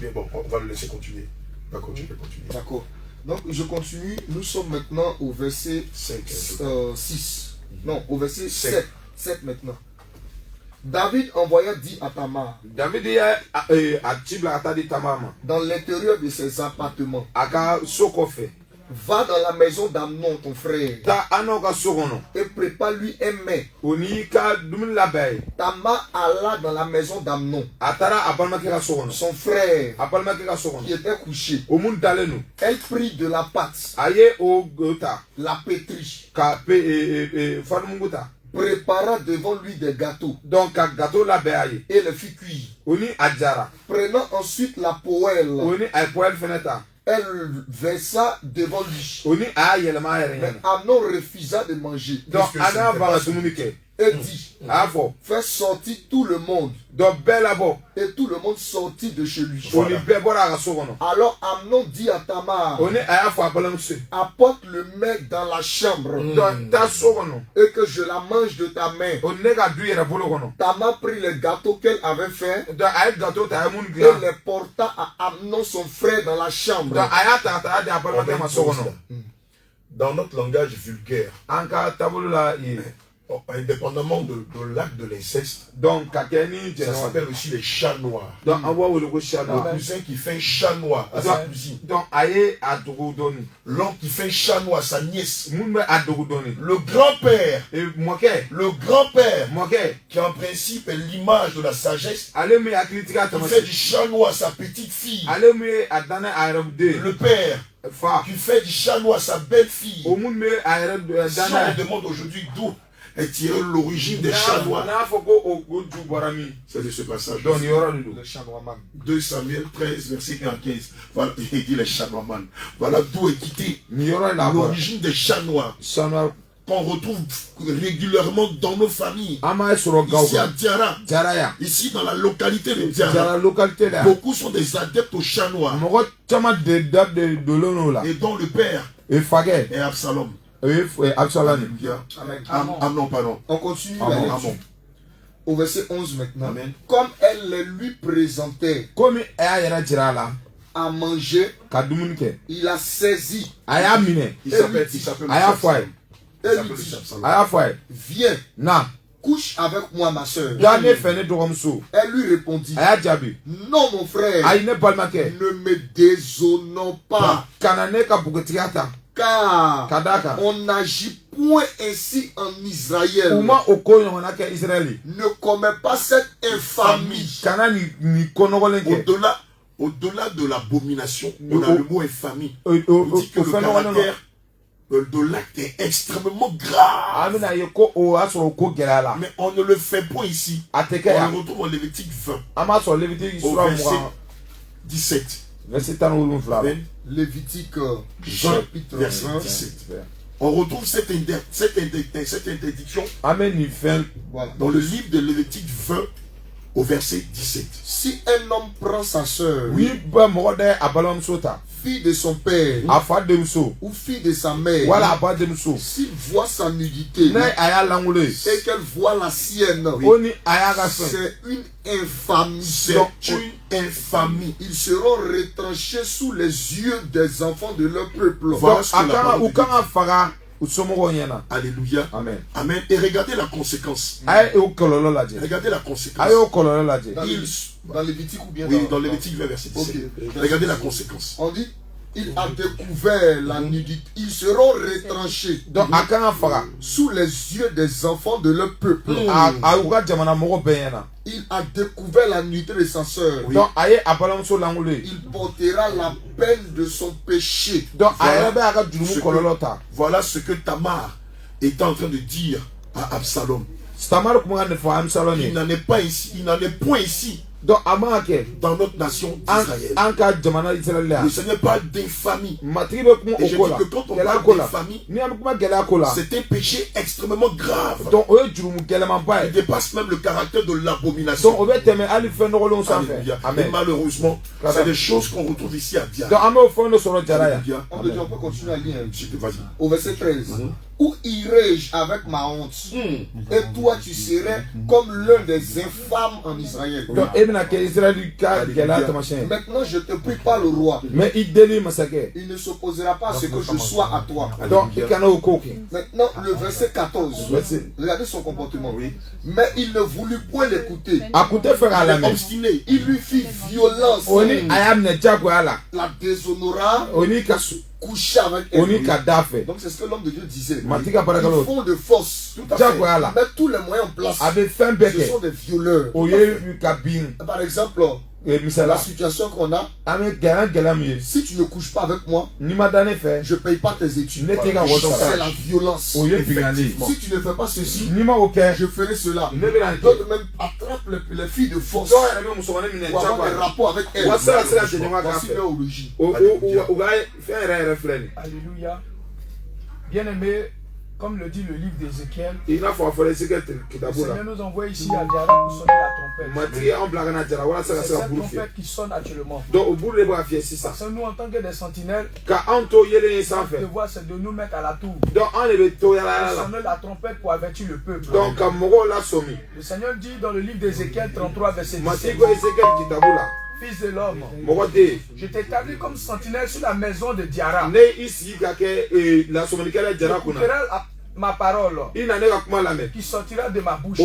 Bien bon, on va le laisser continuer. D'accord. Donc je continue. Nous sommes maintenant au verset 6. Non, au verset 7. 7 maintenant. David envoya dit à Tamar, dans l'intérieur de ses appartements, va dans la maison d'Amnon, ton frère, et prépare-lui un mets. Tamar alla dans la maison d'Amnon, son frère, qui était couché. Elle prit de la pâte, la pétrit, prépara devant lui des gâteaux, et le fit cuire. Prenant ensuite la poêle, elle versa devant lui. Mais Amnon refusa de manger. Et dit, fais sortir tout le monde. Et tout le monde sortit de chez lui. Voilà. Alors Amnon dit à Tamar, apporte le mec dans la chambre, et que je la mange de ta main. Tamar prit le gâteau qu'elle avait fait, et les porta à Amnon son frère dans la chambre. Dans notre langage vulgaire, indépendamment de l'acte de l'inceste, ça s'appelle aussi les chats noirs. Le cousin qui fait un chat noir à sa cousine. L'oncle qui fait un chat noir à sa nièce. Le grand-père qui en principe est l'image de la sagesse, qui fait du chat noir à sa petite fille. Le père qui fait du chat noir à sa belle-fille. Si on me demande aujourd'hui d'où est tiré l'origine des chats noirs, c'est de ce passage. 2 Samuel 13, verset 15. Voilà, il dit les chats noirs. Voilà d'où est quitté l'origine des chats noirs, qu'on retrouve régulièrement dans nos familles. Ici à Diara, ici dans la localité de Diara, beaucoup sont des adeptes aux chats noirs, et dont le père est Absalom. Non, pardon. On continue au verset 11 maintenant. Amen. Comme elle les lui présentait à manger, il a saisi. Il s'appelle viens, couche avec moi, ma soeur. Elle lui répondit, non mon frère, ne me déshonore pas, car on n'agit point ainsi en Israël. Ne commets pas cette infamie. Au-delà de l'abomination, on a le mot infamie. On dit que de l'acte est extrêmement grave. Mais on ne le fait pas ici. On le retrouve en Lévitique 20. Au verset 17. Lévitique chapitre verset 20. 17. On retrouve cette interdiction dans le livre de Lévitique 20 au verset 17. Si un homme prend sa sœur, fille de son père, ou fille de sa mère, s'il voit sa nudité et qu'elle voit la sienne, c'est une infamie. C'est une infamie. Ils seront retranchés sous les yeux des enfants de leur peuple. Voilà ce que la parole dit. Alléluia. Amen. Amen. Et regardez la conséquence. Regardez la conséquence. Dans Lévitique ou bien dans Lévitique 20 verset 17. Regardez la conséquence. On dit, il a découvert la nudité. Ils seront retranchés sous les yeux des enfants de leur peuple. Il a découvert la nudité de sa sœur. Il portera la peine de son péché. Voilà ce que Tamar est en train de dire à Absalom. Il n'en est pas ici. Il n'en est point ici. Dans notre nation d'Israël. Le Seigneur parle d'infamie. Et je dis que quand on parle d'infamie, c'est un péché extrêmement grave. Il dépasse même le caractère de l'abomination. Et malheureusement, c'est des choses qu'on retrouve ici à Diara. On peut continuer à lire. Au verset 13. Où irai-je avec ma honte? Et toi tu serais comme l'un des infâmes en Israël. Maintenant je te prie par le roi. Il ne s'opposera pas à ce que je sois à toi. Maintenant le verset 14. Regardez son comportement. Mais il ne voulut point l'écouter. Il est obstiné. Il lui fit violence. La déshonora. Coucher avec elle. Donc c'est ce que l'homme de Dieu disait. Ils font de force. Tout à fait. Mettre tous les moyens en place. Ce sont des violeurs. Par exemple, la situation qu'on a, si tu ne couches pas avec moi, je ne paye pas tes études. C'est la violence. Si tu ne fais pas ceci, je ferai cela. D'autres même attrapent les filles de force pour avoir des rapports avec elles. Voici leur origine. Alléluia. Bien-aimé, comme le dit le livre d'Ézéchiel, le Seigneur nous envoie ici à Diara pour sonner la trompette. C'est cette trompette qui sonne actuellement. Parce que nous, en tant que des sentinelles, notre devoir c'est de nous mettre à la tour. Sonner la trompette pour avertir le peuple. Le Seigneur dit dans le livre d'Ézéchiel 33, verset 17. Fils de l'homme, je t'établis comme sentinelle sur la maison de Diara. Ma parole qui sortira de ma bouche,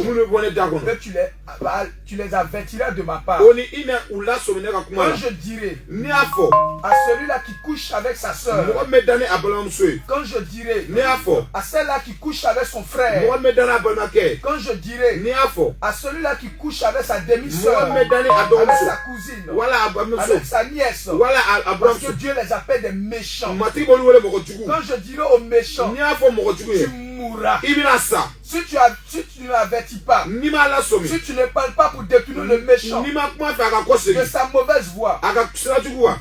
tu les avertiras de ma part. Quand je dirai à celui-là qui couche avec sa soeur, quand je dirai à celle-là qui couche avec son frère, quand je dirai à celui-là qui couche avec sa demi-soeur, avec sa cousine, avec sa nièce, parce que Dieu les appelle des méchants. Quand je dirai aux méchants, tu mourras. Si tu ne l'avertis pas, si tu ne parles pas pour détourner le méchant de sa mauvaise voie,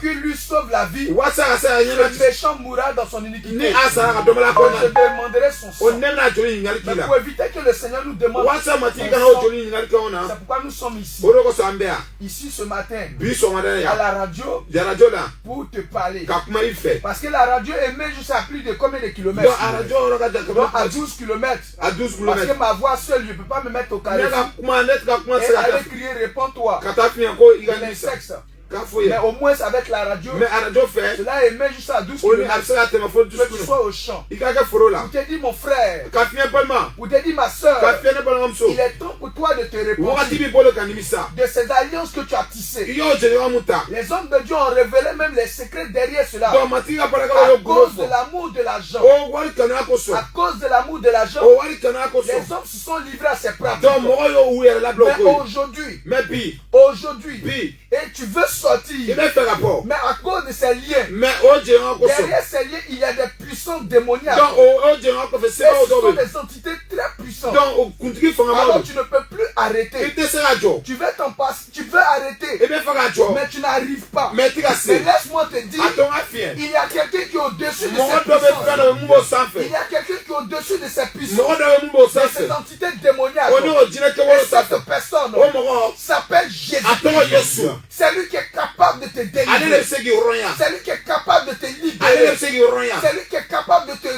qu'il lui sauve la vie, le méchant mourra dans son iniquité. Je demanderai son sang. Mais pour éviter que le Seigneur nous demande son sang, c'est pourquoi nous sommes ici. Ici ce matin, à la radio, pour te parler. Parce que la radio émet jusqu'à plus de combien de kilomètres? À 12 kilomètres. Parce que ma voix seule, je ne peux pas me mettre au carré. Et aller crier, réponds-toi. Les sexes. Mais au moins avec la radio, cela émet juste à 12 km. Que tu sois au champ. Pour te dire mon frère, pour te dire ma soeur, il est temps pour toi de te répondre de ces alliances que tu as tissées. Les hommes de Dieu ont révélé même les secrets derrière cela. À cause de l'amour de l'argent. À cause de l'amour de l'argent, les hommes se sont livrés à ces pratiques. Mais aujourd'hui, et tu veux sortir, mais à cause de ces liens, derrière ces liens, il y a des puissances puissants démoniaques. Ce sont des entités très puissantes. Alors tu ne peux plus arrêter. Tu veux t'en passer, tu veux arrêter, mais tu n'arrives pas. Mais laisse-moi te dire, il y a quelqu'un qui est au-dessus de cette puissance. Il y a quelqu'un qui est au-dessus de cette puissance. De cette entité démoniaque. Et cette personne s'appelle Jésus. C'est lui qui est capable de te délivrer. C'est lui qui est capable de te libérer. C'est lui qui est capable de te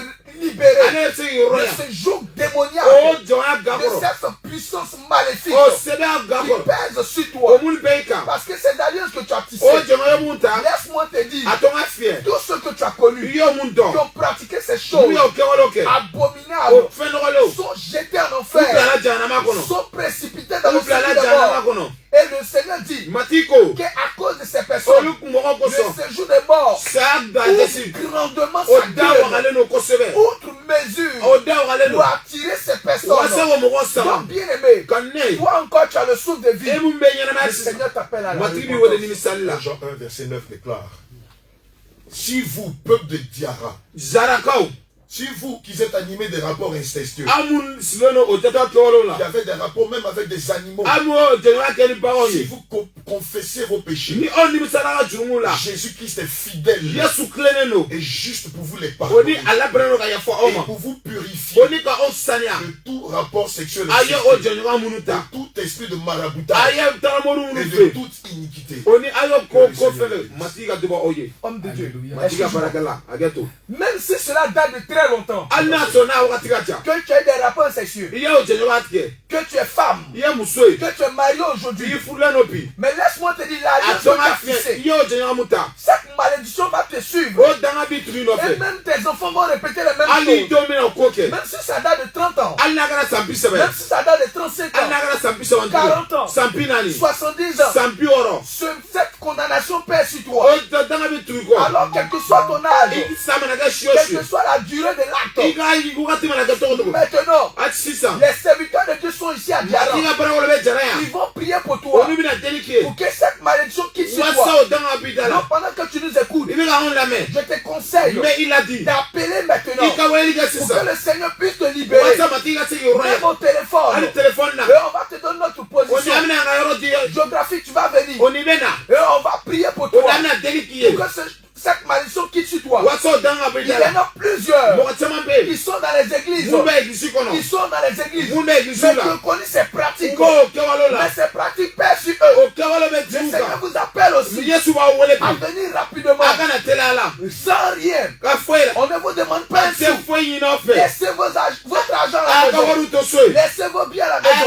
libérer de ce joug démoniaque, de cette puissance maléfique qui pèse sur toi. Parce que c'est d'alliance que tu as tissé. Laisse-moi te dire, tous ceux que tu as connus, qui ont pratiqué ces choses abominables, sont jetés en enfer, sont précipités dans le feu de mort. Et le Seigneur dit qu'à cause de ces personnes, le séjour des morts ouvre grandement sa gueule, outre mesure, pour attirer ces personnes. Donc, bien aimé, toi encore tu as le souffle de vie. Le Seigneur t'appelle à la repentance. Jean 1, verset 9 déclare: si vous, peuple de Diara, si vous qui êtes animés des rapports incestueux, qui avez des rapports même avec des animaux, si vous confessez vos péchés, Jésus-Christ est fidèle et juste pour vous les pardonner et pour vous purifier de tout rapport sexuel, de tout esprit de maraboutage et de toute iniquité. Homme de Dieu, même si cela date de très longtemps, que tu aies des rapports sexuels, que tu es femme, que tu es marié aujourd'hui, mais laisse-moi te dire, l'alliance que tu as fixée, cette malédiction va te suivre, et même tes enfants vont répéter les mêmes choses, même si ça date de 30 ans, même si ça date de 35 ans, 40 ans, 70 ans, cette condamnation pèse sur toi. Alors quel que soit ton âge, quelle que soit la durée de l'acte, maintenant, les serviteurs de Dieu sont ici à Diara. Ils vont prier pour toi, pour que cette malédiction quitte sur toi. Donc pendant que tu nous écoutes, je te conseille d'appeler maintenant pour que le Seigneur puisse te libérer. Mets mon téléphone et on va te donner notre position géographique. Tu vas venir et on va prier pour toi, pour que cette malédiction quitte sur toi. Il y en a plusieurs qui sont dans les églises. Qui sont dans les églises. Mais je connais ces pratiques. Mais ces pratiques pèsent sur eux. Le Seigneur vous appelle aussi à venir rapidement. Sans rien. On ne vous demande pas un sou. Laissez votre argent à la maison. Laissez vos biens à la maison.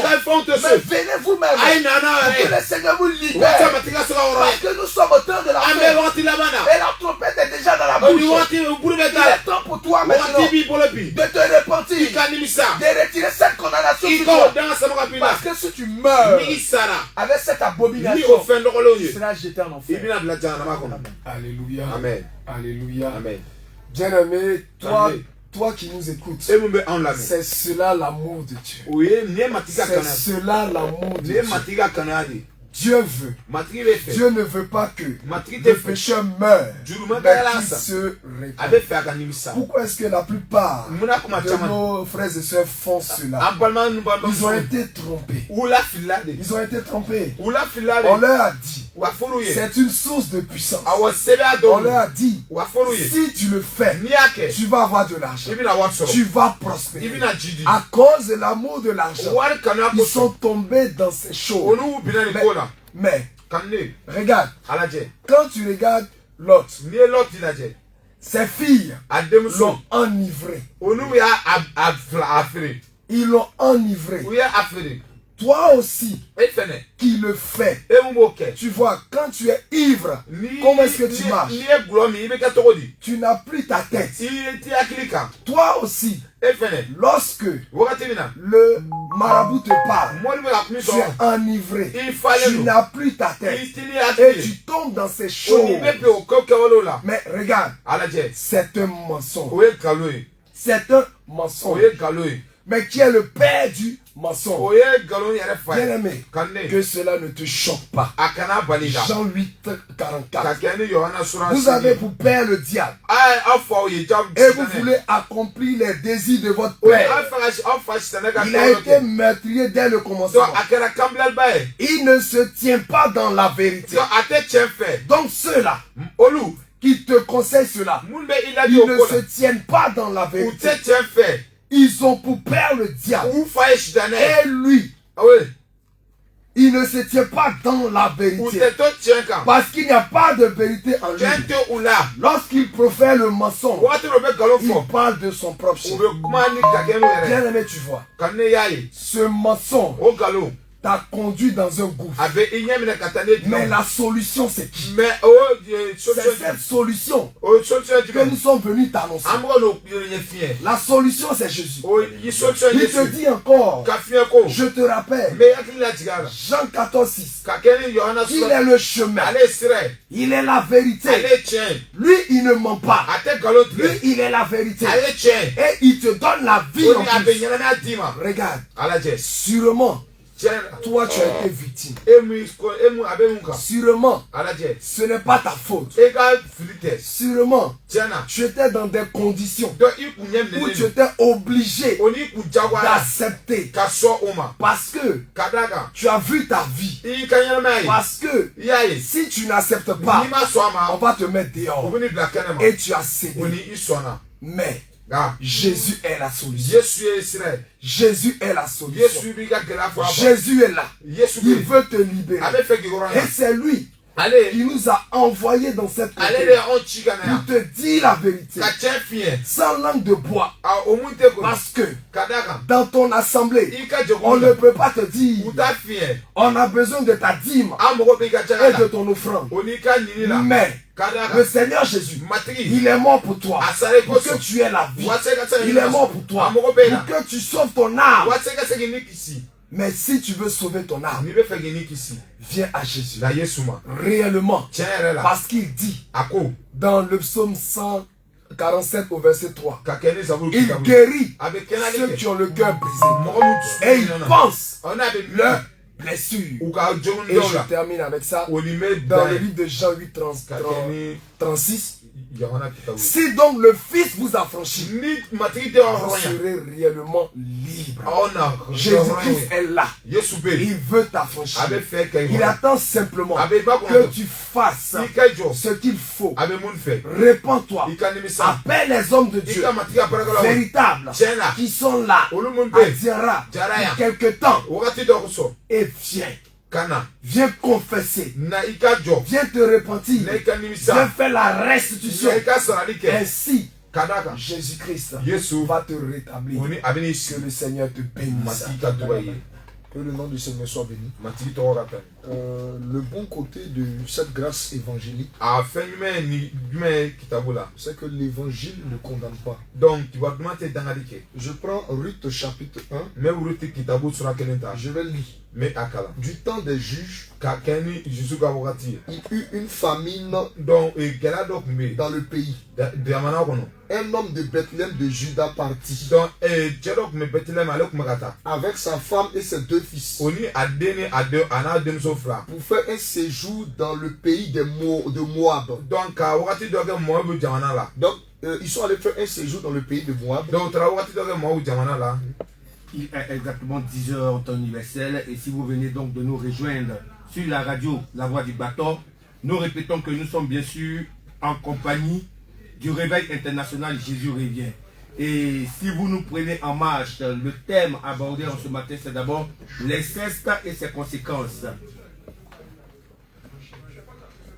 Mais venez vous-même. Pour que le Seigneur vous libère. Parce que nous sommes au temps de la fin. Et la trompette est déjà dans la bouche. Il est temps pour toi maintenant de te repentir, de retirer cette condamnation sur toi. Parce que si tu meurs avec cette abomination, tu seras jeté en enfer. Alléluia. Amen. Alléluia. Amen. Bien-aimé, toi qui nous écoutes, c'est cela l'amour de Dieu. C'est cela l'amour de Dieu. Dieu veut. Dieu ne veut pas que le pécheur meure, mais qu'il se répand. Pourquoi est-ce que la plupart de nos frères et sœurs font cela? Ils ont été trompés. Ils ont été trompés. On leur a dit, c'est une source de puissance. On leur a dit, si tu le fais, tu vas avoir de l'argent. Tu vas prospérer. À cause de l'amour de l'argent, ils sont tombés dans ces choses. Mais regarde, quand tu regardes Lot, ses filles l'ont enivré. Ils l'ont enivré. Toi aussi qui le fais. Tu vois, quand tu es ivre, comment est-ce que tu marches? Tu n'as plus ta tête. Toi aussi, lorsque le marabout te parle, tu es enivré. Tu n'as plus ta tête. Et tu tombes dans ces choses. Mais regarde, c'est un mensonge. C'est un mensonge. mais qui est le père du mensonge. Bien-aimé, que cela ne te choque pas. Jean 8, 44. Vous avez pour père le diable. Et vous voulez accomplir les désirs de votre père. Il a été meurtrier dès le commencement. Il ne se tient pas dans la vérité. Donc ceux-là qui te conseillent cela, ils ne se tiennent pas dans la vérité. Ils ont pour père le diable. Et lui, il ne se tient pas dans la vérité. Parce qu'il n'y a pas de vérité en lui. Lorsqu'il profère le mensonge, il parle de son propre chef. Bien aimé, tu vois. Ce mensonge t'a conduit dans un gouffre. Mais la solution, c'est qui? C'est cette solution que nous sommes venus t'annoncer. La solution, c'est Jésus. Il te dit encore, je te rappelle, Jean 14, 6, il est le chemin, il est la vérité. Lui, il ne ment pas. Lui, il est la vérité. Et il te donne la vie en plus. Regarde, sûrement, toi, tu as été victime. Sûrement, ce n'est pas ta faute. Sûrement, tu étais dans des conditions où tu étais obligé d'accepter. Parce que tu as vu ta vie. Parce que si tu n'acceptes pas, on va te mettre dehors. Et tu as cédé. Mais Jésus est la solution. Jésus est la solution. Jésus est là. Il veut te libérer. Et c'est lui qui nous a envoyés dans cette terre pour te dire la vérité. Sans langue de bois. Parce que dans ton assemblée, on ne peut pas te dire on a besoin de ta dîme et de ton offrande. Mais le Seigneur Jésus, il est mort pour toi, pour que tu aies la vie. Il est mort pour toi, pour que tu sauves ton âme. Mais si tu veux sauver ton âme, viens à Jésus. Réellement. Parce qu'il dit dans le psaume 147 au verset 3, il guérit ceux qui ont le cœur brisé. Et il pense leur blessure. Et je termine avec ça. Dans le livre de Jean 8, 36. Si donc le Fils vous a franchi, vous serez réellement libre. Jésus-Christ est là. Il veut t'affranchir. Il attend simplement que tu fasses ce qu'il faut. Répands-toi. Appelle les hommes de Dieu véritables qui sont là à Diara pour quelque temps. Et viens. Viens confesser. Viens te repentir. Viens faire la restitution. Ainsi, Jésus-Christ va te rétablir. Que le Seigneur te bénisse. Que le nom du Seigneur soit béni. Le bon côté de cette grâce évangélique, c'est que l'évangile ne condamne pas. Je prends Ruth chapitre 1. Je vais lire. Du temps des juges, il y eut une famine dans le pays. Un homme de Bethléem de Juda partit avec sa femme et ses deux fils pour faire un séjour dans le pays de Moab. Donc, ils sont allés faire un séjour dans le pays de Moab. Il est exactement 10h en temps universel. Et si vous venez donc de nous rejoindre sur la radio La Voix du Bâton, nous répétons que nous sommes bien sûr en compagnie du Réveil international Jésus revient. Et si vous nous prenez en marche, le thème abordé en ce matin, c'est d'abord l'inceste et ses conséquences.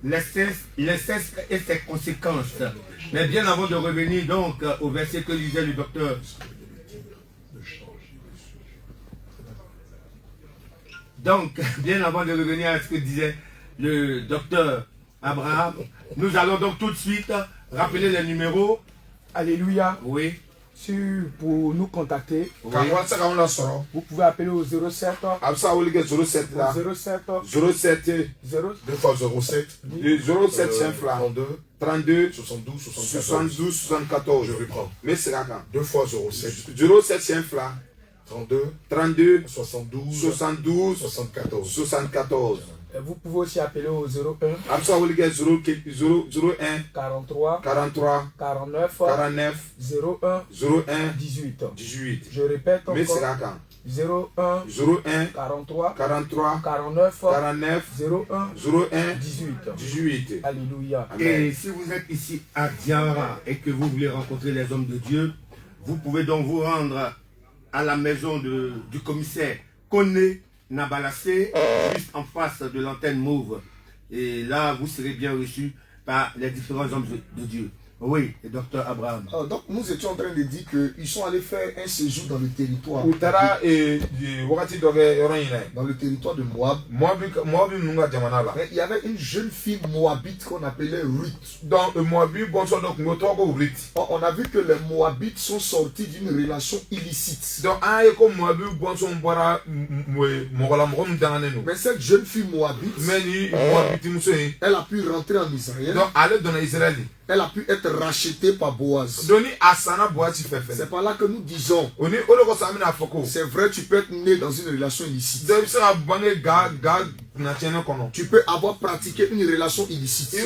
L'inceste et ses conséquences. Mais bien avant de revenir donc au verset que lisait le docteur, donc, bien avant de revenir à ce que disait le docteur Abraham, nous allons donc tout de suite rappeler les numéros. Alléluia. Oui. Pour nous contacter, oui, vous pouvez appeler au 07 07 32 72 74. Je reprends. Mais c'est là 2 fois 07 07 32 72 72 74. Vous pouvez aussi appeler au 01 43 49 01 18. Je répète encore. 01 43 49 01 18. Alléluia. Et si vous êtes ici à Diara et que vous voulez rencontrer les hommes de Dieu, vous pouvez donc vous rendre à la maison du commissaire Kone Nabalassé, juste en face de l'antenne Mauve. Et là, vous serez bien reçus par les différents hommes de Dieu. Oui, et docteur Abraham. Donc nous étions en train de dire qu'ils sont allés faire un séjour dans le territoire. Dans le territoire de Moab. Mais il y avait une jeune fille moabite qu'on appelait Ruth. On a vu que les Moabites sont sortis d'une relation illicite. Mais cette jeune fille moabite, elle a pu rentrer en Israël. Elle a pu être rachetée par Boaz. C'est par là que nous disons, c'est vrai, tu peux être né dans une relation illicite. Tu peux avoir pratiqué une relation illicite.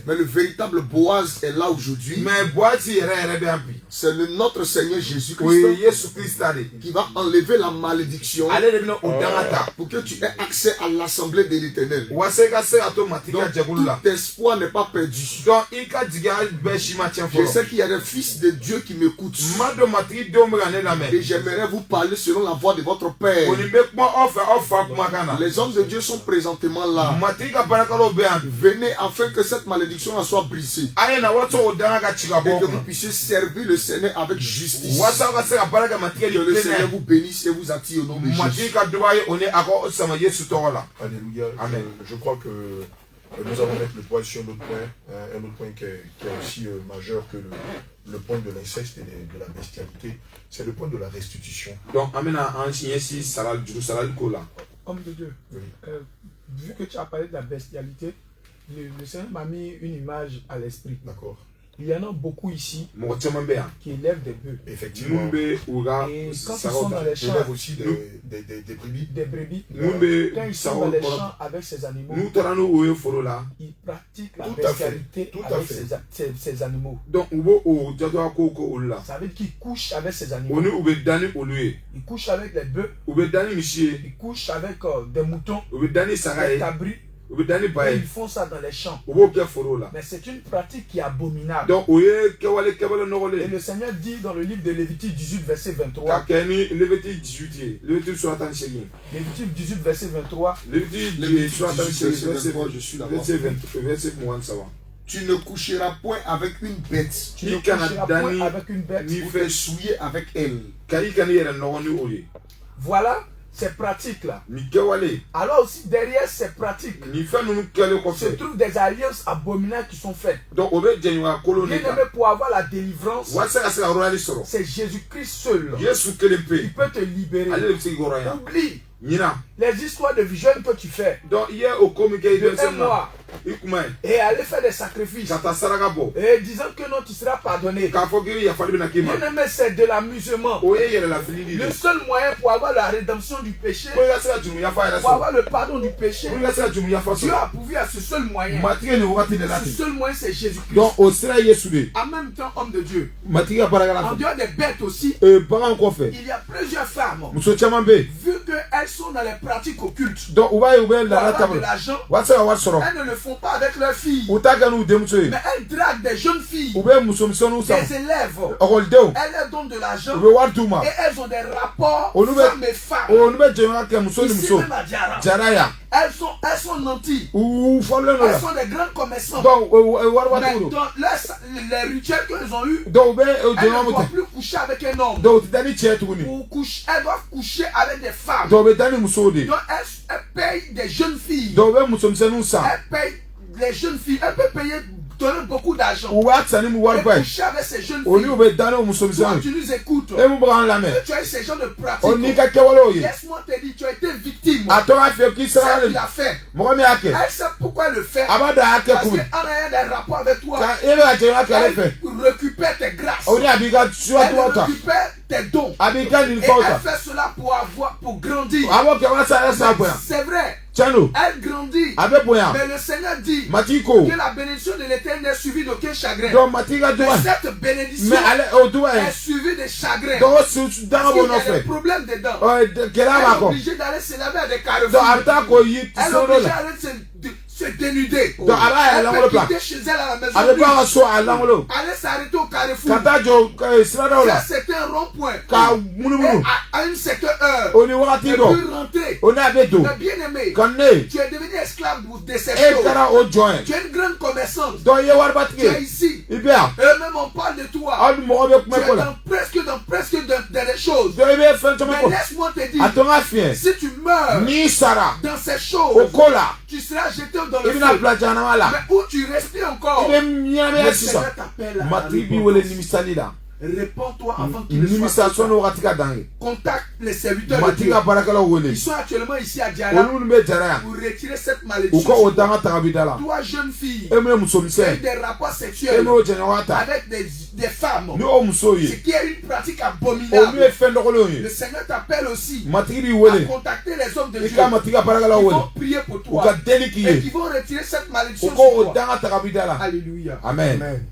Mais le véritable Boaz est là aujourd'hui. C'est notre Seigneur Jésus-Christ qui va enlever la malédiction pour que tu aies accès à l'assemblée de l'Éternel. Donc tout espoir n'est pas perdu. Je sais qu'il y a des fils de Dieu qui m'écoutent. Et j'aimerais vous parler selon la voix de votre Père. Les hommes de Dieu sont présentement là. Venez afin que cette malédiction soit brisée. Et que vous puissiez servir le Seigneur avec justice. Que le Seigneur vous bénisse et vous attire au nom de Jésus. Alléluia. Amen. Je crois que nous allons mettre le poil sur un autre point qui est aussi majeur que le point de l'inceste et de la bestialité. C'est le point de la restitution. Donc, Homme de Dieu, oui. Vu que tu as parlé de la bestialité, le Seigneur m'a mis une image à l'esprit. D'accord. Il y en a beaucoup ici qui élèvent des bœufs. Effectivement. Et quand ils sont dans les champs, ils élèvent aussi des brebis. Des brebis. Quand ils sont dans les champs avec ces animaux, ils pratiquent la bestialité avec ces animaux. Donc, ça veut dire qu'ils couchent avec ces animaux. Ils couchent avec les bœufs. Ils couchent avec des moutons, des cabris. Ils font ça dans les champs. Mais c'est une pratique qui est abominable. Et le Seigneur dit dans le livre de Lévitique 18, verset 23. Lévitique 18, verset 23. Tu ne coucheras point avec une bête. Tu ne coucheras point avec une bête. Ni faire souiller avec elle. Voilà ces pratiques-là. Alors aussi derrière ces pratiques se trouvent des alliances abominables qui sont faites. Bien aimé, pour avoir la délivrance, c'est Jésus-Christ seul qui peut te libérer. Oublie les histoires de vision que tu fais de un mois et aller faire des sacrifices et disant que non, tu seras pardonné. Bien aimé, c'est de l'amusement. Le seul moyen pour avoir la rédemption du péché, pour avoir le pardon du péché, Dieu a pourvu à ce seul moyen. Ce seul moyen, c'est Jésus-Christ. En même temps, homme de Dieu, en dehors des bêtes aussi, il y a plusieurs femmes, vu qu'elles sont dans les pratiques occultes, pour avoir de l'argent, elles ne le font pas avec leurs filles, mais elles draguent des jeunes filles, des élèves, elles leur donnent de l'argent et elles ont des rapports femmes et femmes. Ici même à Diara, elles sont nanties, elles sont des grands commerçants, mais dans les rituels qu'elles ont eu, elles ne doivent plus coucher avec un homme. Elles doivent coucher avec des femmes. Donc elles payent des jeunes filles. Elles payent les jeunes filles. Elles peuvent payer, donner beaucoup d'argent. Et coucher avec ces jeunes filles. Toi, tu nous écoutes. Tu as eu ces gens de pratique. Laisse-moi te dire, tu as été victime. Celle qui l'a fait. Elle sait pourquoi elle le fait. Parce qu'en ayant des rapports avec toi, elle récupère tes grâces. Elle récupère tes dons. Et elle fait cela pour grandir. C'est vrai. Elle grandit. Mais le Seigneur dit que la bénédiction de l'Éternel n'est suivie d'aucun chagrin. Mais cette bénédiction est suivie de chagrin. Parce qu'il y a des problèmes dedans. Elle est obligée d'aller se laver à des carrefours. Elle est obligée d'aller se dénuder. Elle peut quitter chez elle à la maison. Aller s'arrêter au carrefour. Ça, c'est un rond-point. À une certaine heure. Elle peut rentrer. Mais bien aimé, tu es devenu esclave de ces choses. Tu es une grande commerçante. Tu es ici. Et même on parle de toi. Tu es dans presque des choses. Mais laisse-moi te dire, si tu meurs dans ces choses, tu seras jeté dans le feu. Mais où tu respires encore, le Seigneur t'appelle à réponds-toi avant qu'il ne soit trop tard. Contacte les serviteurs de Dieu. Ils sont actuellement ici à Diara pour retirer cette malédiction. Toi, jeune fille, tu as eu des rapports sexuels avec des femmes, ce qui est une pratique abominable. Le Seigneur t'appelle aussi à contacter les hommes de Dieu qui vont prier pour toi et qui vont retirer cette malédiction sur toi. Alléluia. Amen.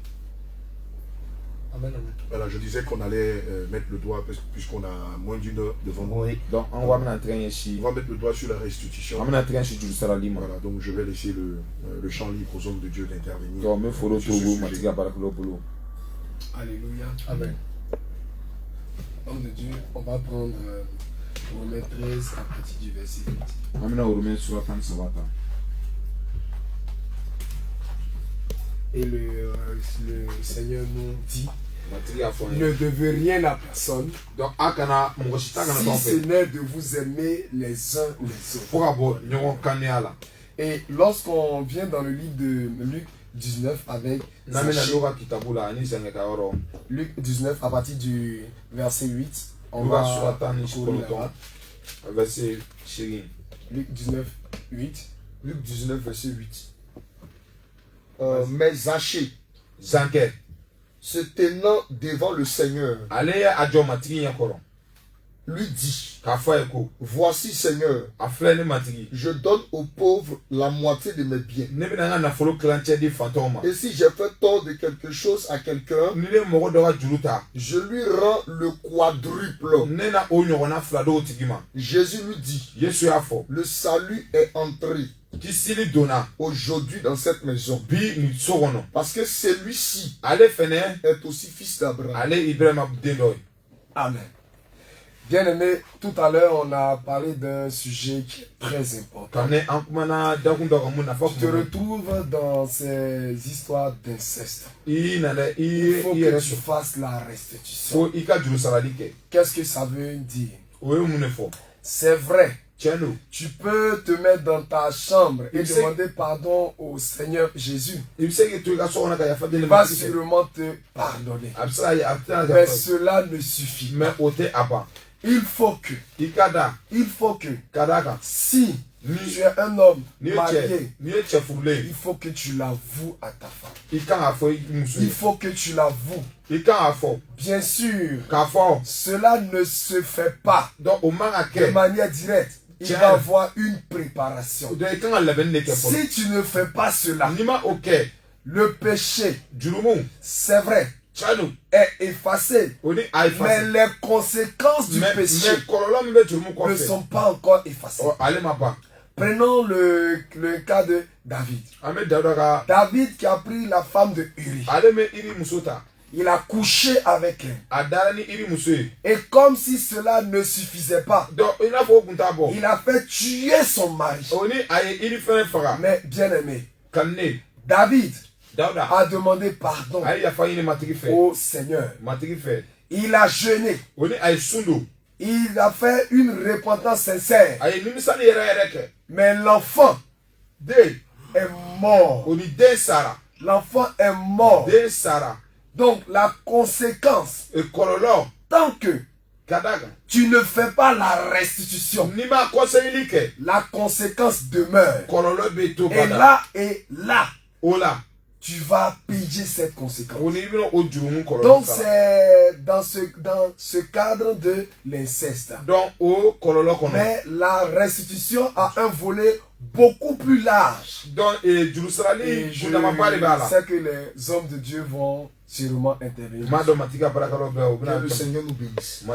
Amen. Voilà, je disais qu'on allait mettre le doigt, puisqu'on a moins d'une heure devant nous. Donc on va mettre le doigt sur la restitution. Voilà, donc je vais laisser le champ libre aux hommes de Dieu d'intervenir. Alléluia. Amen. Homme de Dieu, on va prendre Romains 13 à partir du verset 8. Et le Seigneur nous dit: ne devez rien à personne, si ce n'est de vous aimer les uns les autres. Et lorsqu'on vient dans le livre de Luc 19 avec Luc 19 à partir du verset 8, on va verset Luc 19, 8. Luc 19, verset 8. Mais Zachée, se tenant devant le Seigneur, lui dit: voici, Seigneur, je donne aux pauvres la moitié de mes biens. Et si j'ai fait tort de quelque chose à quelqu'un, je lui rends le quadruple. Jésus lui dit: le salut est entré aujourd'hui dans cette maison, parce que celui-ci est aussi fils d'Abraham. Amen. Bien aimé, tout à l'heure on a parlé d'un sujet qui est très important. Tu te retrouves dans ces histoires d'inceste. Il faut que tu fasses la restitution. Qu'est-ce que ça veut dire? C'est vrai. Tu peux te mettre dans ta chambre et demander pardon au Seigneur Jésus. Il va sûrement te pardonner. Mais cela ne suffit pas. Il faut que si tu es un homme marié, il faut que tu l'avoues à ta femme. Il faut que tu l'avoues. Bien sûr, cela ne se fait pas de manière directe. Il va y avoir une préparation. Si tu ne fais pas cela, le péché, c'est vrai, est effacé. Mais les conséquences du péché ne sont pas encore effacées. Prenons le cas de David. David qui a pris la femme de Uri. Il a couché avec elle. Et comme si cela ne suffisait pas, il a fait tuer son mari. Mais bien aimé, David a demandé pardon au Seigneur. Il a jeûné. Il a fait une repentance sincère. Mais l'enfant est mort. L'enfant est mort. Donc la conséquence, tant que tu ne fais pas la restitution, la conséquence demeure. Et là, tu vas payer cette conséquence. Donc c'est dans ce cadre de l'inceste. Mais la restitution a un volet beaucoup plus large. Et je sais que les hommes de Dieu vont sûrement intervenir. Que le Seigneur nous bénisse.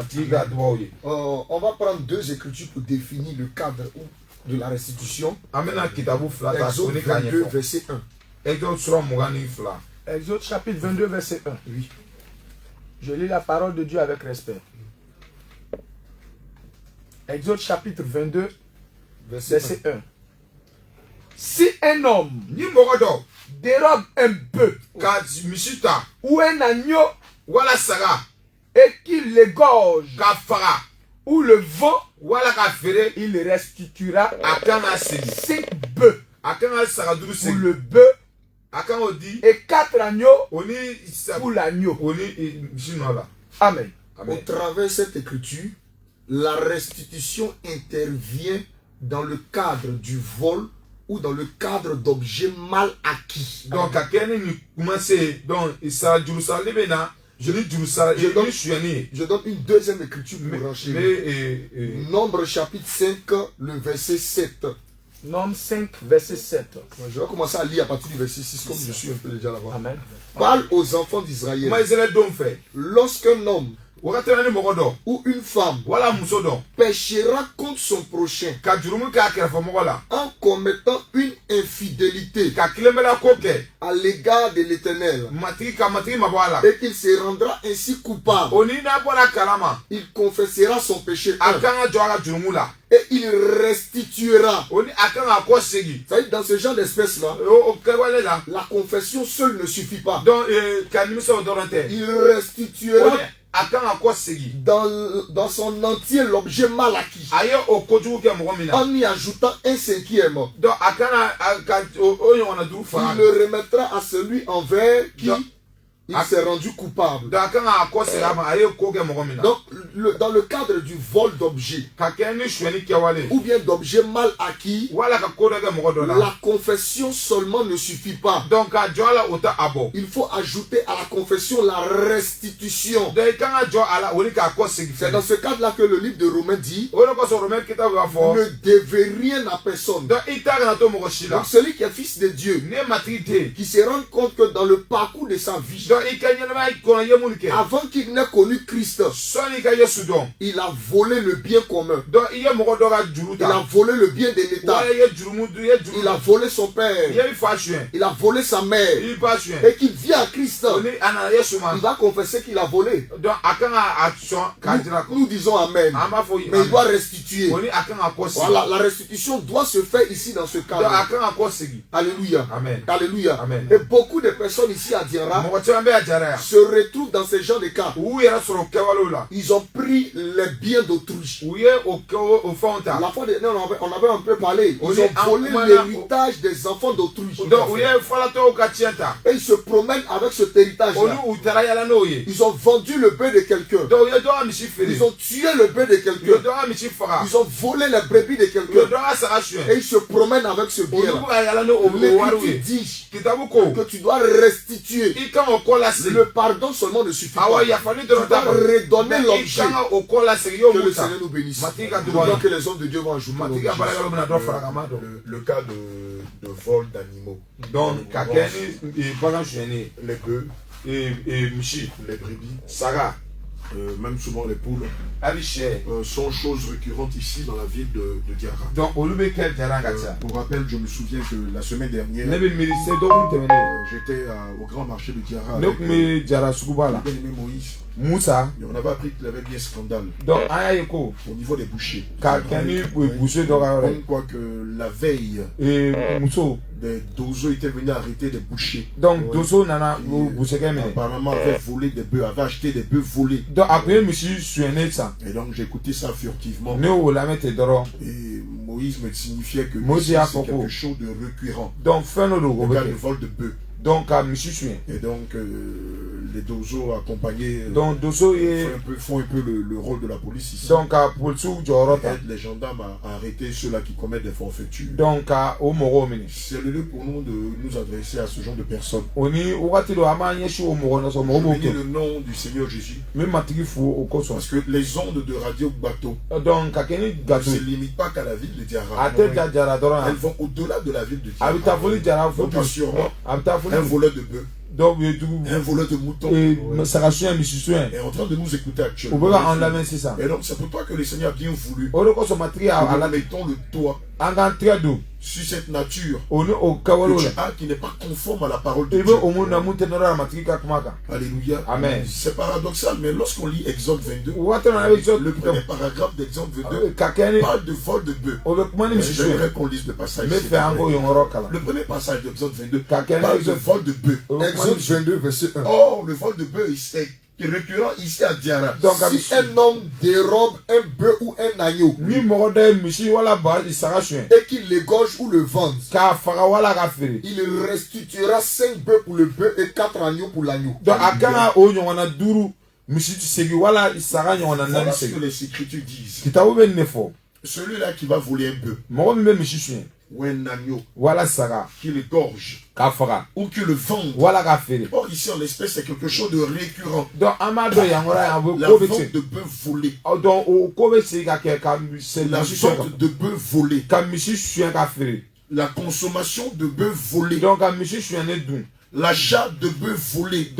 On va prendre 2 écritures pour définir le cadre de la restitution. Exode 22, verset 1. Exode chapitre 22, verset 1. Oui. Je lis la parole de Dieu avec respect. Exode chapitre 22, verset 1. Si un homme dérobe un bœuf ou un agneau et qu'il l'égorge ou le vend, il restituera 5 bœufs pour le bœuf et 4 agneaux pour l'agneau. Amen. Au travers de cette écriture, la restitution intervient dans le cadre du vol ou dans le cadre d'objets mal acquis. Donc, je donne une deuxième écriture pour enchaîner. Nombre chapitre 5, le verset 7. Nombre 5, verset 7. Je vais commencer à lire à partir du verset 6, comme je suis un peu déjà là-bas. Amen. Parle aux enfants d'Israël. Lorsqu'un homme ou une femme péchera contre son prochain en commettant une infidélité à l'égard de l'Éternel et qu'il se rendra ainsi coupable, il confessera son péché et il restituera. C'est-à-dire, dans ce genre d'espèce-là, la confession seule ne suffit pas. Il restituera dans son entier l'objet mal acquis, en y ajoutant un 5e. Il le remettra à celui envers qui il s'est rendu coupable. Donc, dans le cadre du vol d'objets ou bien d'objets mal acquis, la confession seulement ne suffit pas. Il faut ajouter à la confession la restitution. C'est dans ce cadre-là que le livre de Romains dit: ne devez rien à personne. Donc celui qui est fils de Dieu, qui se rend compte que dans le parcours de sa vie, avant qu'il n'ait connu Christ, il a volé le bien commun. Il a volé le bien de l'État. Il a volé son père. Il a volé sa mère. Et qu'il vient à Christ, il va confesser qu'il a volé. Nous disons Amen. Mais il doit restituer. Voilà, la restitution doit se faire ici dans ce cadre. Alléluia. Amen. Alléluia. Amen. Et beaucoup de personnes ici à Diara se retrouvent dans ce genre de cas. Ils ont pris les biens d'autrui. La fois dernière, on avait un peu parlé. Ils ont volé l'héritage des enfants d'autrui. Et ils se promènent avec cet héritage-là. Ils ont vendu le bœuf de quelqu'un. Ils ont tué le bœuf de quelqu'un. Ils ont volé les brebis de quelqu'un. Et ils se promènent avec ce bien-là. L'Écriture dit que tu dois restituer. Le pardon seulement ne suffit pas. Tu dois redonner l'objet. Que le Seigneur nous bénisse. Que les hommes de Dieu vont ajouter le cas de vol d'animaux. Donc, les bœufs, les brebis, Sarah, même souvent les poules, sont choses récurrentes ici dans la ville de Diara. Pour rappel, je me souviens que la semaine dernière, j'étais au grand marché de Diara avec bien-aimé Moïse. Et on avait appris qu'il avait bien scandale au niveau des bouchers. On croit que la veille, des dozos étaient venus arrêter des bouchers. Donc, apparemment, avaient volé des bœufs, avaient acheté des bœufs volés. Et donc, j'ai écouté ça furtivement. Et Moïse me signifiait que c'est quelque chose de récurrent. Le cas de vol de bœufs. Et donc, Les Dozo accompagnés font un peu le rôle de la police ici. Donc, aident les gendarmes à arrêter ceux-là qui commettent des forfaitures. Donc, c'est le lieu pour nous de nous adresser à ce genre de personnes. Bénis le nom du Seigneur Jésus. Parce que les ondes de Radio Bateau ne se limitent pas qu'à la ville de Diarra. Elles vont au-delà de la ville de Diarra. Donc, sûrement, un voleur de bœuf, un voleur de moutons est en train de nous écouter actuellement. Et donc c'est pour toi que le Seigneur a bien voulu que nous mettons le doigt sur cette nature que tu as qui n'est pas conforme à la parole de Dieu. Alléluia. Amen. C'est paradoxal, mais lorsqu'on lit Exode 22, le premier paragraphe d'Exode 22 parle de vol de bœuf. J'aimerais qu'on lise le passage. Le premier passage d'Exode 22 parle de vol de bœuf. Exode 22, verset 1. Or, le vol de bœuf, c'est récurrent ici à Diarra. Donc, si un homme dérobe un bœuf ou un agneau et qu'il l'égorge ou le vende, il restituera 5 bœufs pour le bœuf et 4 agneaux pour l'agneau. Voilà ce que les Écritures disent. Celui-là qui va voler un bœuf ou un agneau, qui l'égorge ou qui le vende. Or ici en l'espèce c'est quelque chose de récurrent. La vente de bœuf volé. La vente de bœuf volé. La consommation de bœuf volé. L'achat de bœuf volé.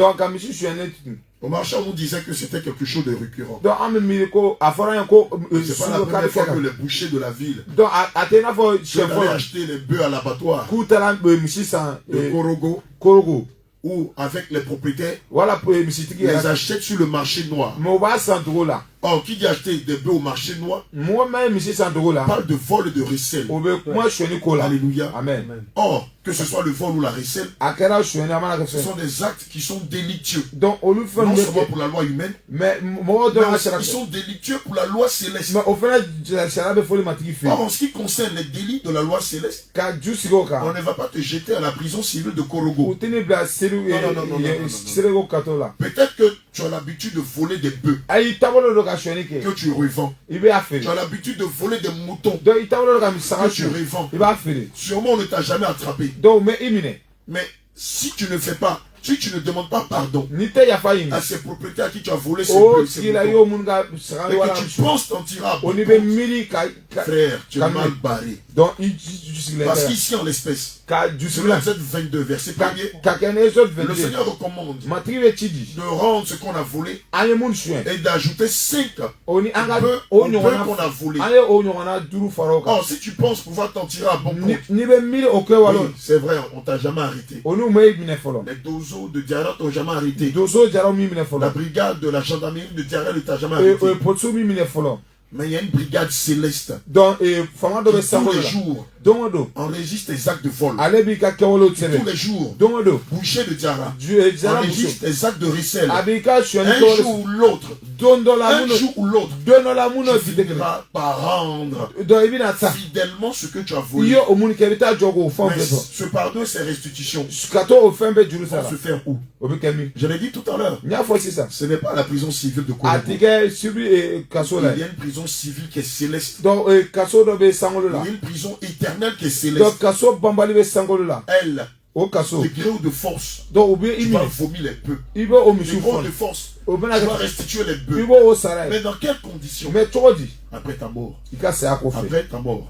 Au marché, on nous disait que c'était quelque chose de récurrent. C'est pas la première fois que les bouchers de la ville allaient acheter les bœufs à l'abattoir de Korogo ou avec les propriétaires, ils les achètent sur le marché noir. Or, qui dit acheter des bœufs au marché noir parle de vol et de recel. Alléluia. Amen. Or, que ce soit le vol ou la recel, ce sont des actes qui sont délictueux. Non seulement pour la loi humaine, mais ils sont délictueux pour la loi céleste. Or, en ce qui concerne les délits de la loi céleste, on ne va pas te jeter à la prison civile de Korogo. Non. Peut-être que tu as l'habitude de voler des bœufs que tu revends. Tu as l'habitude de voler des moutons que tu revends. Sûrement on ne t'a jamais attrapé. Mais si tu ne fais pas, si tu ne demandes pas pardon à ces propriétaires à qui tu as volé ces bœufs, et que tu penses t'en tirer à bon compte, frère, tu es mal barré. Parce qu'ici en l'espèce, sur Exode 22, verset 1er, le Seigneur recommande de rendre ce qu'on a volé et d'ajouter 5 bœufs qu'on a volé. Or, si tu penses pouvoir t'en tirer à bon compte, oui, c'est vrai, on t'a jamais arrêté. Les Dozo de Diarra t'ont jamais arrêté. La brigade de la gendarmerie de Diarra ne t'a jamais arrêté. Mais il y a une brigade céleste qui tous les jours enregistre des actes de vol. Tous les jours, boucher de Diarra enregistre des actes de recel. Un jour ou l'autre, tu finiras par rendre fidèlement ce que tu as volé. Mais ce pardon, c'est restitution. Ça va se faire où? Je l'ai dit tout à l'heure. Ce n'est pas la prison civile de Korogo. Il y a une prison civile qui est céleste. Il y a une prison éternelle qui est céleste. Elle, de gré ou de force, tu vas vomir les bœufs. De gré ou de force, tu vas restituer les bœufs. Mais dans quelles conditions? Après ta mort. Après ta mort.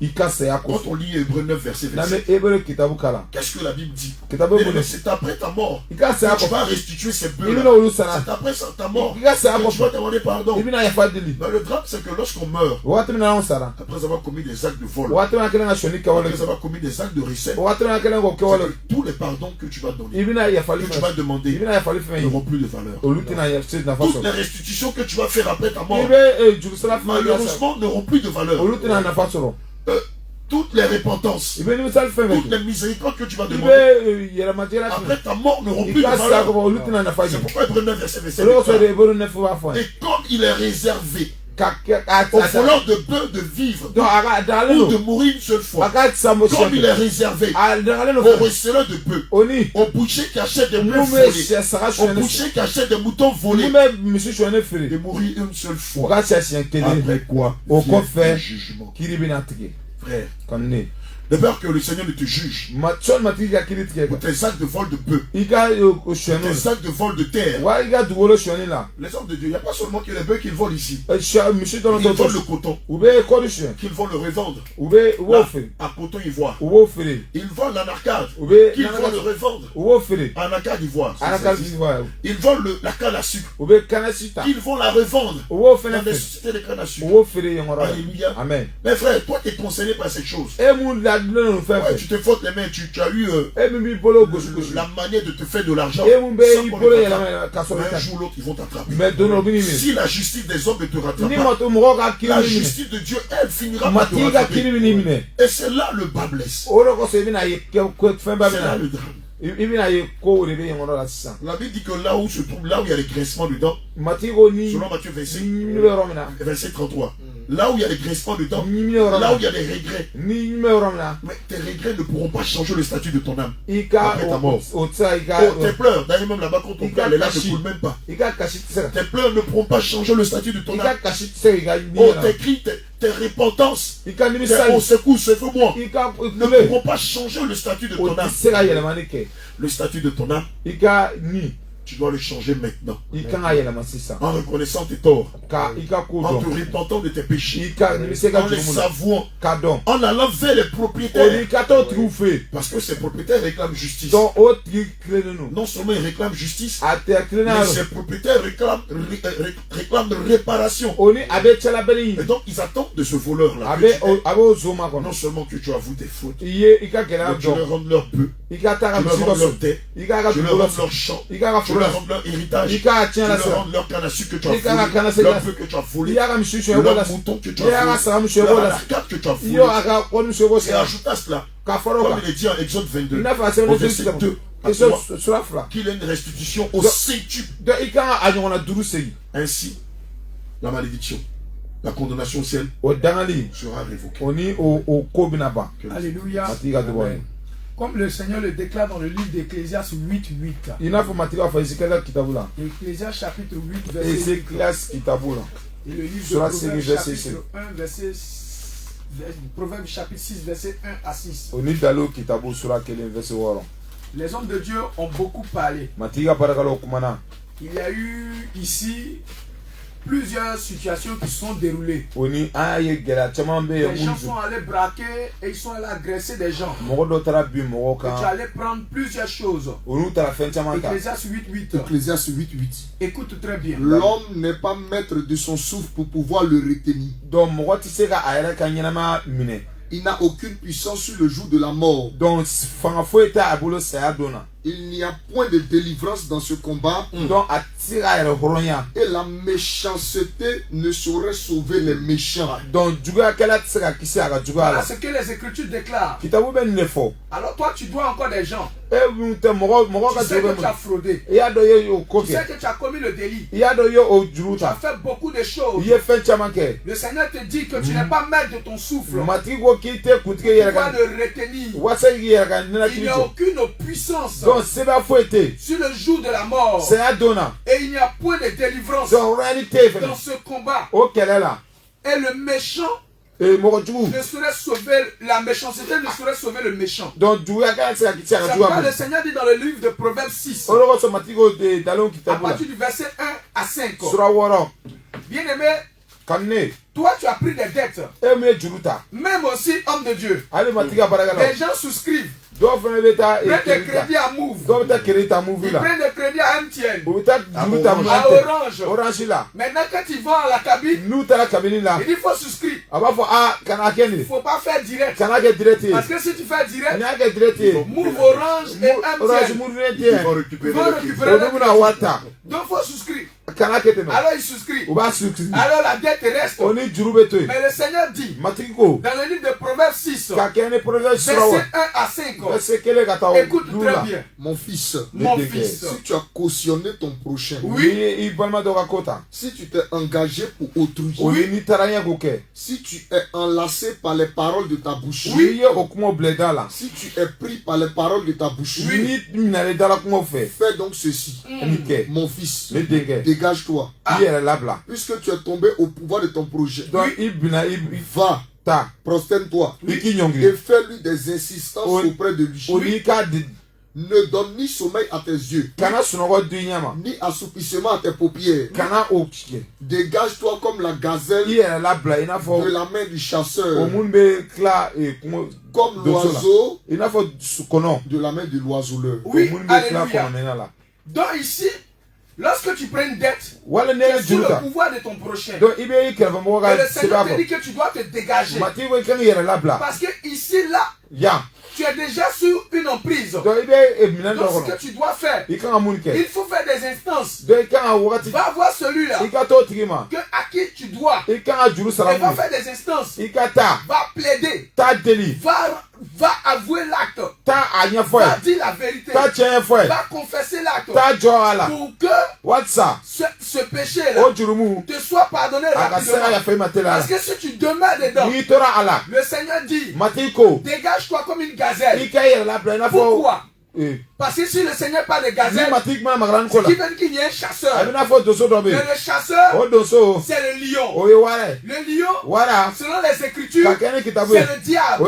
Quand on lit Hébreux 9, verset 27, qu'est-ce que la Bible dit? C'est après ta mort que tu vas restituer ces bœufs-là. C'est après ta mort que tu vas demander pardon. Mais le drame, c'est que lorsqu'on meurt, après avoir commis des actes de vol, après avoir commis des actes de recel, tous les pardons que tu vas donner, que tu vas demander, n'auront plus de valeur. Toutes les restitutions que tu vas faire après ta mort, malheureusement, n'auront plus de valeur. Toutes les repentances, toutes les miséricordes que tu vas demander après ta mort n'auront plus de valeur. C'est pourquoi Hébreux 9, verset 27. Et comme il est réservé au voleur de bœuf de vivre ou de mourir une seule fois, comme il est réservé au receleur de bœuf, au boucher qui achète des bœufs volés, au boucher qui achète des moutons volés, de mourir une seule fois. Après quoi vient le jugement. Frère, de peur que le Seigneur ne te juge pour tes actes de vol de bœuf, tes actes de vol de terre. Les hommes de Dieu, il n'y a pas seulement que les bœufs qu'ils volent ici. Ils volent le coton, qu'ils vont le revendre. Là, à coton ivoire. Ils volent l'anarcade, qu'ils vont le revendre en arcade ivoire. Ils volent la canne à sucre, qu'ils vont la revendre dans des sociétés de canne à sucre. Alléluia. Amen. Mais frère, toi tu es concerné par cette chose. Ouais, tu te frottes les mains, tu as eu la manière de te faire de l'argent. Un jour ou l'autre, ils vont t'attraper. Si la justice des hommes ne te rattrape pas, la justice de Dieu, elle finira par te rattraper. Et c'est là le bas blesse. C'est là le drame. La Bible dit que là où se trouve, là où il y a les grincements dedans, selon Matthieu verset 33, là où il y a les grincements dedans, là où il y a les regrets, mais tes regrets ne pourront pas changer le statut de ton âme après ta mort. Tes pleurs, d'ailleurs même là-bas quand on pleure, les larmes ne coulent même pas. Tes pleurs ne pourront pas changer le statut de ton âme. Tes cris, tes repentances, tes secours, sauve-moi, ne pourront pas changer le statut de ton âme. Le statut de ton âme, tu dois le changer maintenant. En reconnaissant tes torts, en te repentant de tes péchés, en les savouant, en allant vers les propriétaires. Parce que ces propriétaires réclament justice. Non seulement ils réclament justice, mais ces propriétaires réclament réparation. Et donc ils attendent de ce voleur-là. Non seulement que tu avoues tes fautes, mais tu leur rends leur peu, tu leur rends leur dette, tu leur rends leur champ, tu leur rends leur héritage, tu leur rends leur canne à sucre que tu as volé, leur peu que tu as volé, leur mouton que tu as volé, leur arcade que tu as volé. Et ajoute à cela, comme il est dit en Exode 22, au verset 2, qu'il y a une restitution au centuple. Ainsi, la malédiction, la condamnation au ciel sera révoquée. Alléluia. Comme le Seigneur le déclare dans le livre d'Ecclésiaste 8:8. Ecclésiaste chapitre 8, verset 8. Et le livre de Proverbes chapitre 1, verset Proverbes chapitre 6, verset 1 à 6. Les hommes de Dieu ont beaucoup parlé. Il y a eu ici plusieurs situations qui sont déroulées. Les gens sont allés braquer et ils sont allés agresser des gens. Et tu allais prendre plusieurs choses. Ecclésiaste 8:8. Écoute très bien. L'homme n'est pas maître de son souffle pour pouvoir le retenir. Il n'a aucune puissance sur le jour de la mort. Il n'y a point de délivrance dans ce combat. Et la méchanceté ne saurait sauver les méchants. Voilà ce que les Écritures déclarent. Alors toi tu dois encore des gens. Tu sais que tu as fraudé. Tu sais que tu as commis le délit. Tu as fait beaucoup de choses. Le Seigneur te dit que tu n'es pas maître de ton souffle. Tu dois le retenir. Il n'y a aucune puissance sur le jour de la mort. Et il n'y a point de délivrance dans ce combat. Et le méchant ne saurait sauver la méchanceté, ne saurait sauver le méchant. C'est pourquoi le Seigneur dit dans le livre de Proverbes 6, à partir du verset 1 à 5. Bien aimé, toi tu as pris des dettes. Même aussi homme de Dieu. Les gens souscrivent. Prennent des crédits à Move. Ils prennent des crédits à MTN. À Orange. Maintenant quand ils vont à la cabine, il dit qu'il faut souscrire. Il ne faut pas faire direct. Parce que si tu fais direct, Move, Orange et MTN vont récupérer. Donc il faut souscrire. alors il souscrit. Alors la dette reste. Mais le Seigneur dit dans le livre de Proverbes 6, verset 1 à 5, écoute très bien. Mon fils, si tu as cautionné ton prochain, si tu t'es engagé pour autrui, si tu es enlacé par les paroles de ta bouche, si tu es pris par les paroles de ta bouche, fais donc ceci. Mon fils, dégage-toi. Puisque tu es tombé au pouvoir de ton projet, va, prosterne-toi et fais-lui des insistances auprès de lui. Ne donne ni sommeil à tes yeux, ni assoupissement à tes paupières. Dégage-toi comme la gazelle de la main du chasseur, comme l'oiseau de la main de l'oiseleur. Oui, alléluia. Donc ici, lorsque tu prends une dette, tu es sous le pouvoir de ton prochain. Et le Seigneur te dit que tu dois te dégager. Parce que ici, là, tu es déjà sur une emprise. Donc ce que tu dois faire, il faut faire des instances. Va voir celui-là à qui tu dois. Et va faire des instances. Va plaider. Va avouer l'acte. Va dire la vérité. Va confesser l'acte. Pour que ce péché-là te soit pardonné rapidement. Parce que si tu demeures dedans, le Seigneur dit, dégage-toi comme une gazelle. Pourquoi? Parce que si le Seigneur parle de gazelle, ce qui veut dire qu'il y a un chasseur. Et le chasseur, c'est le lion. Le lion, selon les Écritures, c'est le diable.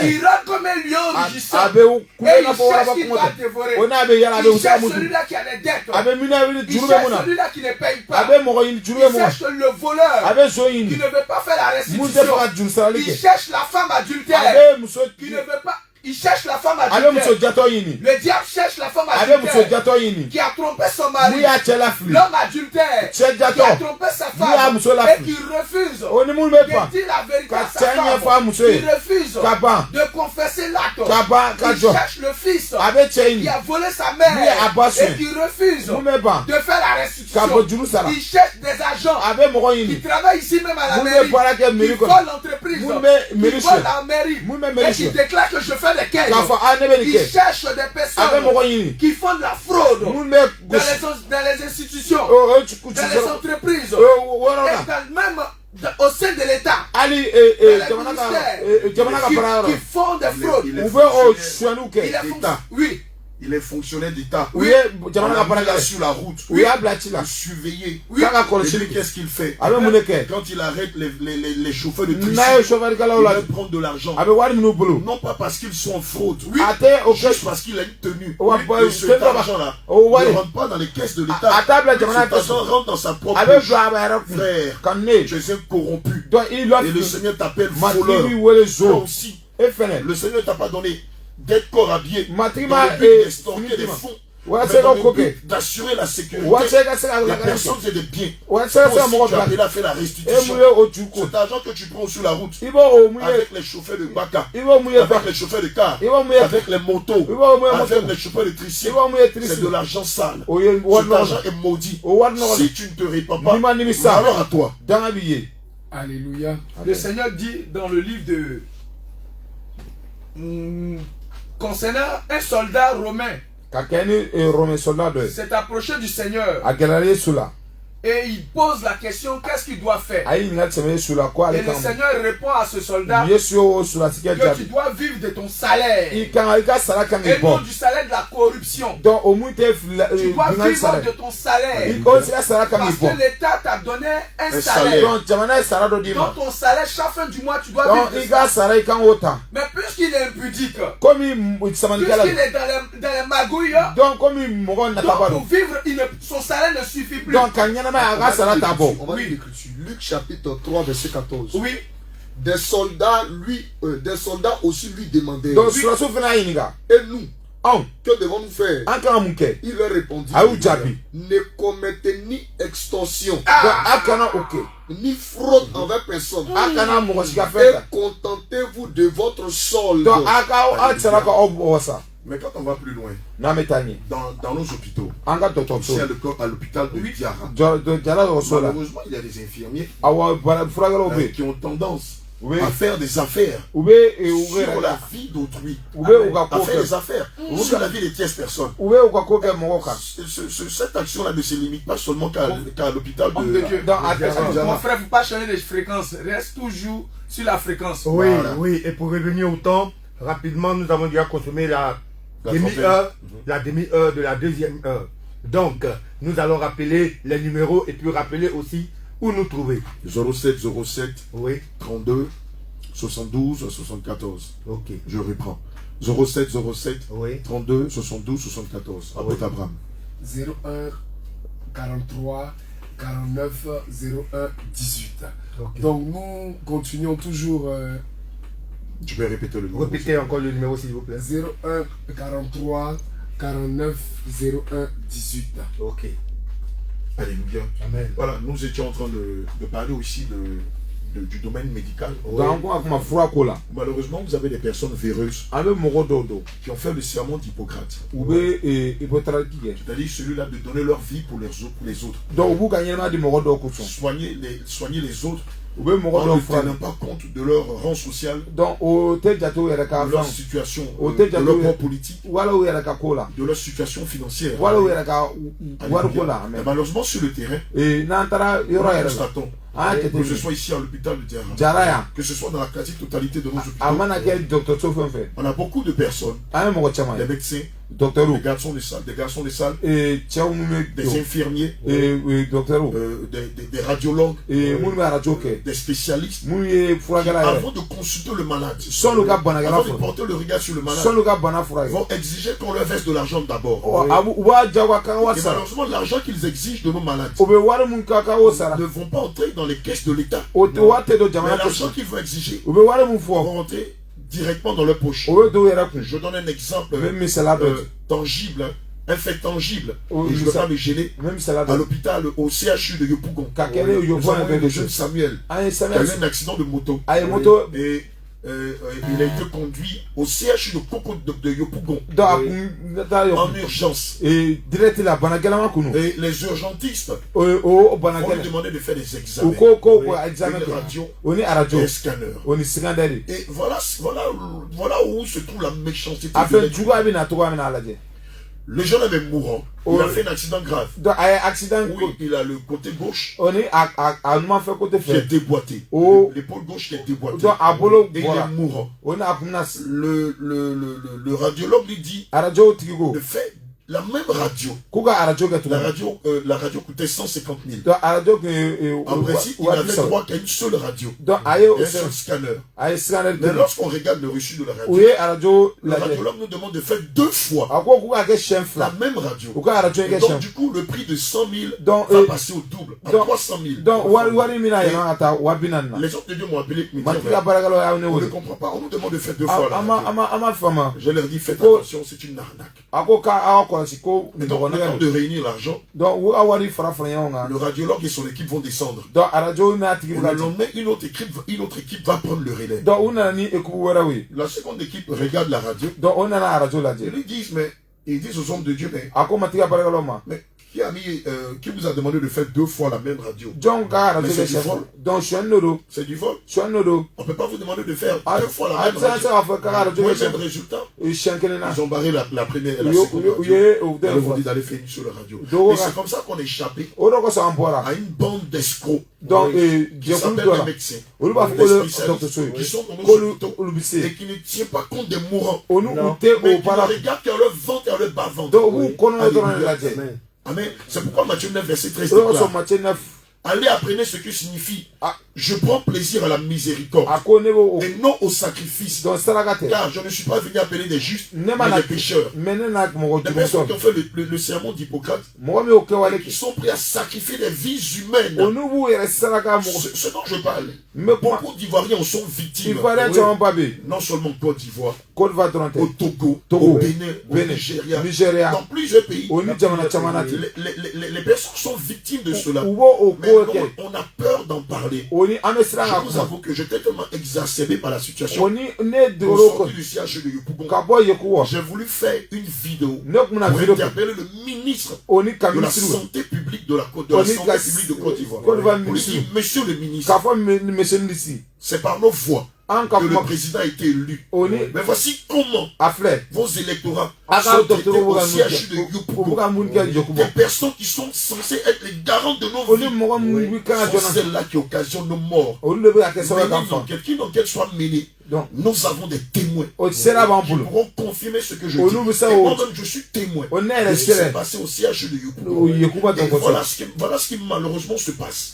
Il rentre comme un lion rugissant. Et il cherche qui va dévorer. Il cherche celui-là qui a les dettes. Il cherche celui-là qui ne paye pas. Il cherche le voleur qui ne veut pas faire la restitution. Il cherche la femme adultère qui ne veut pas. Il cherche la femme adultère. Le diable cherche la femme adultère qui a trompé son mari. L'homme adultère qui a trompé sa femme et qui refuse de dire la vérité à sa femme. Qui refuse de confesser l'acte. Il cherche le fils qui a volé sa mère et qui refuse de faire la restitution. Il cherche des agents qui travaillent ici même à la mairie, qui volent l'entreprise, qui volent la mairie et qui déclarent que je fais des quêtes. Ils cherchent des personnes qui font de la fraude dans les institutions, dans les entreprises, et même au sein de l'État, qui font des fraudes. Oui. Il est fonctionnaire d'État. Il est sur la route. Il surveiller. Qu'est-ce qu'il fait? Quand il arrête les chauffeurs de tricycle, il va prendre de l'argent. Non pas parce qu'ils sont en fraude, juste parce qu'il a une tenue. Et cet argent-là ne rentre pas dans les caisses de l'État. Cet argent rentre dans sa propre poche. Frère, tu es un corrompu. Et le Seigneur t'appelle voleur. Toi aussi, le Seigneur ne t'a pas donné d'être corps habillé dans le but d'estorquer des fonds, mais dans le but d'assurer la sécurité des personnes et des biens. Toi aussi, tu as appelé à faire la restitution. Cet argent que tu prends sur la route, avec les chauffeurs de Baka, avec les chauffeurs de car, avec les motos, avec les chauffeurs de tricycle, c'est de l'argent sale. Cet argent est maudit. Si tu ne te répands pas, alors à toi. Alléluia. Le Seigneur dit dans le livre de... concernant un soldat romain, s'est approché du Seigneur et il pose la question, qu'est-ce qu'il doit faire? Et le Seigneur répond à ce soldat que tu dois vivre de ton salaire et non du salaire de la corruption. Tu dois vivre de ton salaire parce que l'État t'a donné un salaire. Dans ton salaire, chaque fin du mois, tu dois vivre de ça. Mais puisqu'il est impudique, puisqu'il est dans les magouilles, donc pour vivre, son salaire ne suffit plus. On va lire l'écriture. Luc chapitre 3 verset 14. Oui. Des soldats aussi lui demandaient. Et nous, Que devons-nous faire? Il leur répondit, ne commettez ni extorsion, ni fraude envers personne, et contentez-vous de votre solde. Mais quand on va plus loin, dans nos hôpitaux, ici à l'hôpital de Diarra, malheureusement, il y a des infirmiers qui ont tendance à faire des affaires sur la vie d'autrui, à faire des affaires sur la vie des tierces personnes. Cette action-là ne se limite pas seulement qu'à l'hôpital de Mon frère, il ne faut pas changer de fréquence, reste toujours sur la fréquence. Oui, oui, et pour revenir au temps, rapidement, nous avons déjà consommé la demi-heure de la deuxième heure. Donc, nous allons rappeler les numéros et puis rappeler aussi où nous trouver. 07 07 oui. 32 72 74. Ok. Je reprends. 07 07 oui. 32 72 74. À votre Abraham. 01 43 49 01 18. Okay. Donc nous continuons toujours. Tu peux répéter le numéro. Répétez encore le numéro s'il vous plaît. 01 43 49 01 18. Ok. Alléluia. Amen. Voilà, nous étions en train de parler aussi du domaine médical. Oui. Malheureusement, vous avez des personnes véreuses qui ont fait le serment d'Hippocrate. C'est-à-dire celui-là de donner leur vie pour les autres. Soigner les autres en ne tenant pas compte de leur rang social, de leur situation, de leur rang politique, de leur situation financière. Et malheureusement, sur le terrain, nous constatons que ce soit ici à l'hôpital de Diarra, que ce soit dans la quasi-totalité de nos hôpitaux, on a beaucoup de personnes, des médecins, des garçons de salle, des infirmiers, des radiologues, des spécialistes, qui, avant de consulter le malade, avant de porter le regard sur le malade, vont exiger qu'on leur verse de l'argent d'abord. Et malheureusement, l'argent qu'ils exigent de nos malades ne vont pas entrer dans les caisses de l'État. Mais l'argent qu'ils vont exiger vont entrer directement dans leur poche. Je donne un exemple tangible, un fait tangible, et je ne veux pas me gêner. À l'hôpital, au CHU de Yopougon, nous avons eu le jeune Samuel qui a eu un accident de moto. Et il a été conduit au CHU de Yopougon en urgence. Et les urgentistes vont lui demander de faire des examens, une radio, un scanner. Et voilà où se trouve la méchanceté. Le jeune homme est mourant. Il a fait un accident grave. Oui, il a le côté gauche qui est déboîté. L'épaule gauche qui est déboîtée. Et il est mourant. Le radiologue lui dit de faire la même radio. La radio coûtait 150 000. En principe, il avait droit qu'à une seule radio. Et un seul scanner. Mais lorsqu'on regarde le reçu de la radio, le radiologue nous demande de faire 2 fois la même radio. Et donc, du coup, le prix de 100 000 va passer au double, à 300 000. Les autres de Dieu m'ont appelé et m'ont dit, on ne comprend pas, on nous demande de faire 2 fois la radio. Je leur dis, faites attention, c'est une arnaque. Et donc, le temps de réunir l'argent, le radiologue et son équipe vont descendre. Le lendemain, une autre équipe va prendre le relais. La seconde équipe regarde la radio. Ils disent aux hommes de Dieu, mais qui vous a demandé de faire 2 fois la même radio? Mais c'est du vol. C'est du vol. On ne peut pas vous demander de faire 2 fois la même radio. Pour le même résultat, ils ont barré la première et la seconde radio. Ils vont dire d'aller faire une seule radio. Et c'est comme ça qu'on est échappé à une bande d'escrocs qui s'appellent les médecins, les spécialistes, qui sont dans nos hôpitaux et qui ne tiennent pas compte des mourants, mais qui ne regardent qu'à leur ventre et à leur bas-ventre. Amen. C'est pourquoi Matthieu 9, verset 13 déclare: allez apprendre ce que signifie Je prends plaisir à la miséricorde et non au sacrifice. Car je ne suis pas venu appeler des justes, mais des pécheurs. Des personnes qui ont fait le sermon d'Hippocrate et qui sont prêts à sacrifier des vies humaines. Ce dont je parle. Beaucoup d'Ivoiriens en sont victimes. Non seulement en Côte d'Ivoire, au Togo, au Bénin, au Nigeria, dans plusieurs pays. Les personnes sont victimes de cela. Mais on a peur d'en parler. Je vous avoue que j'étais tellement exacerbé par la situation. Au sortir du siège de Yopougon, j'ai voulu faire une vidéo pour interpeller le ministre de la santé publique de Côte d'Ivoire. Pour lui dire, monsieur le ministre, c'est par nos voix que le président a été élu. Mais voici comment vos électorats sont traités au siège de Yopougon. Des personnes qui sont censées être les garants de nos vies sont celles-là qui occasionnent nos morts. Qu'une enquête soit menée. Nous avons des témoins qui pourront confirmer ce que je dis. Et moi-même, je suis témoin de ce qui s'est passé au siège de Yopougon. Et voilà ce qui malheureusement se passe.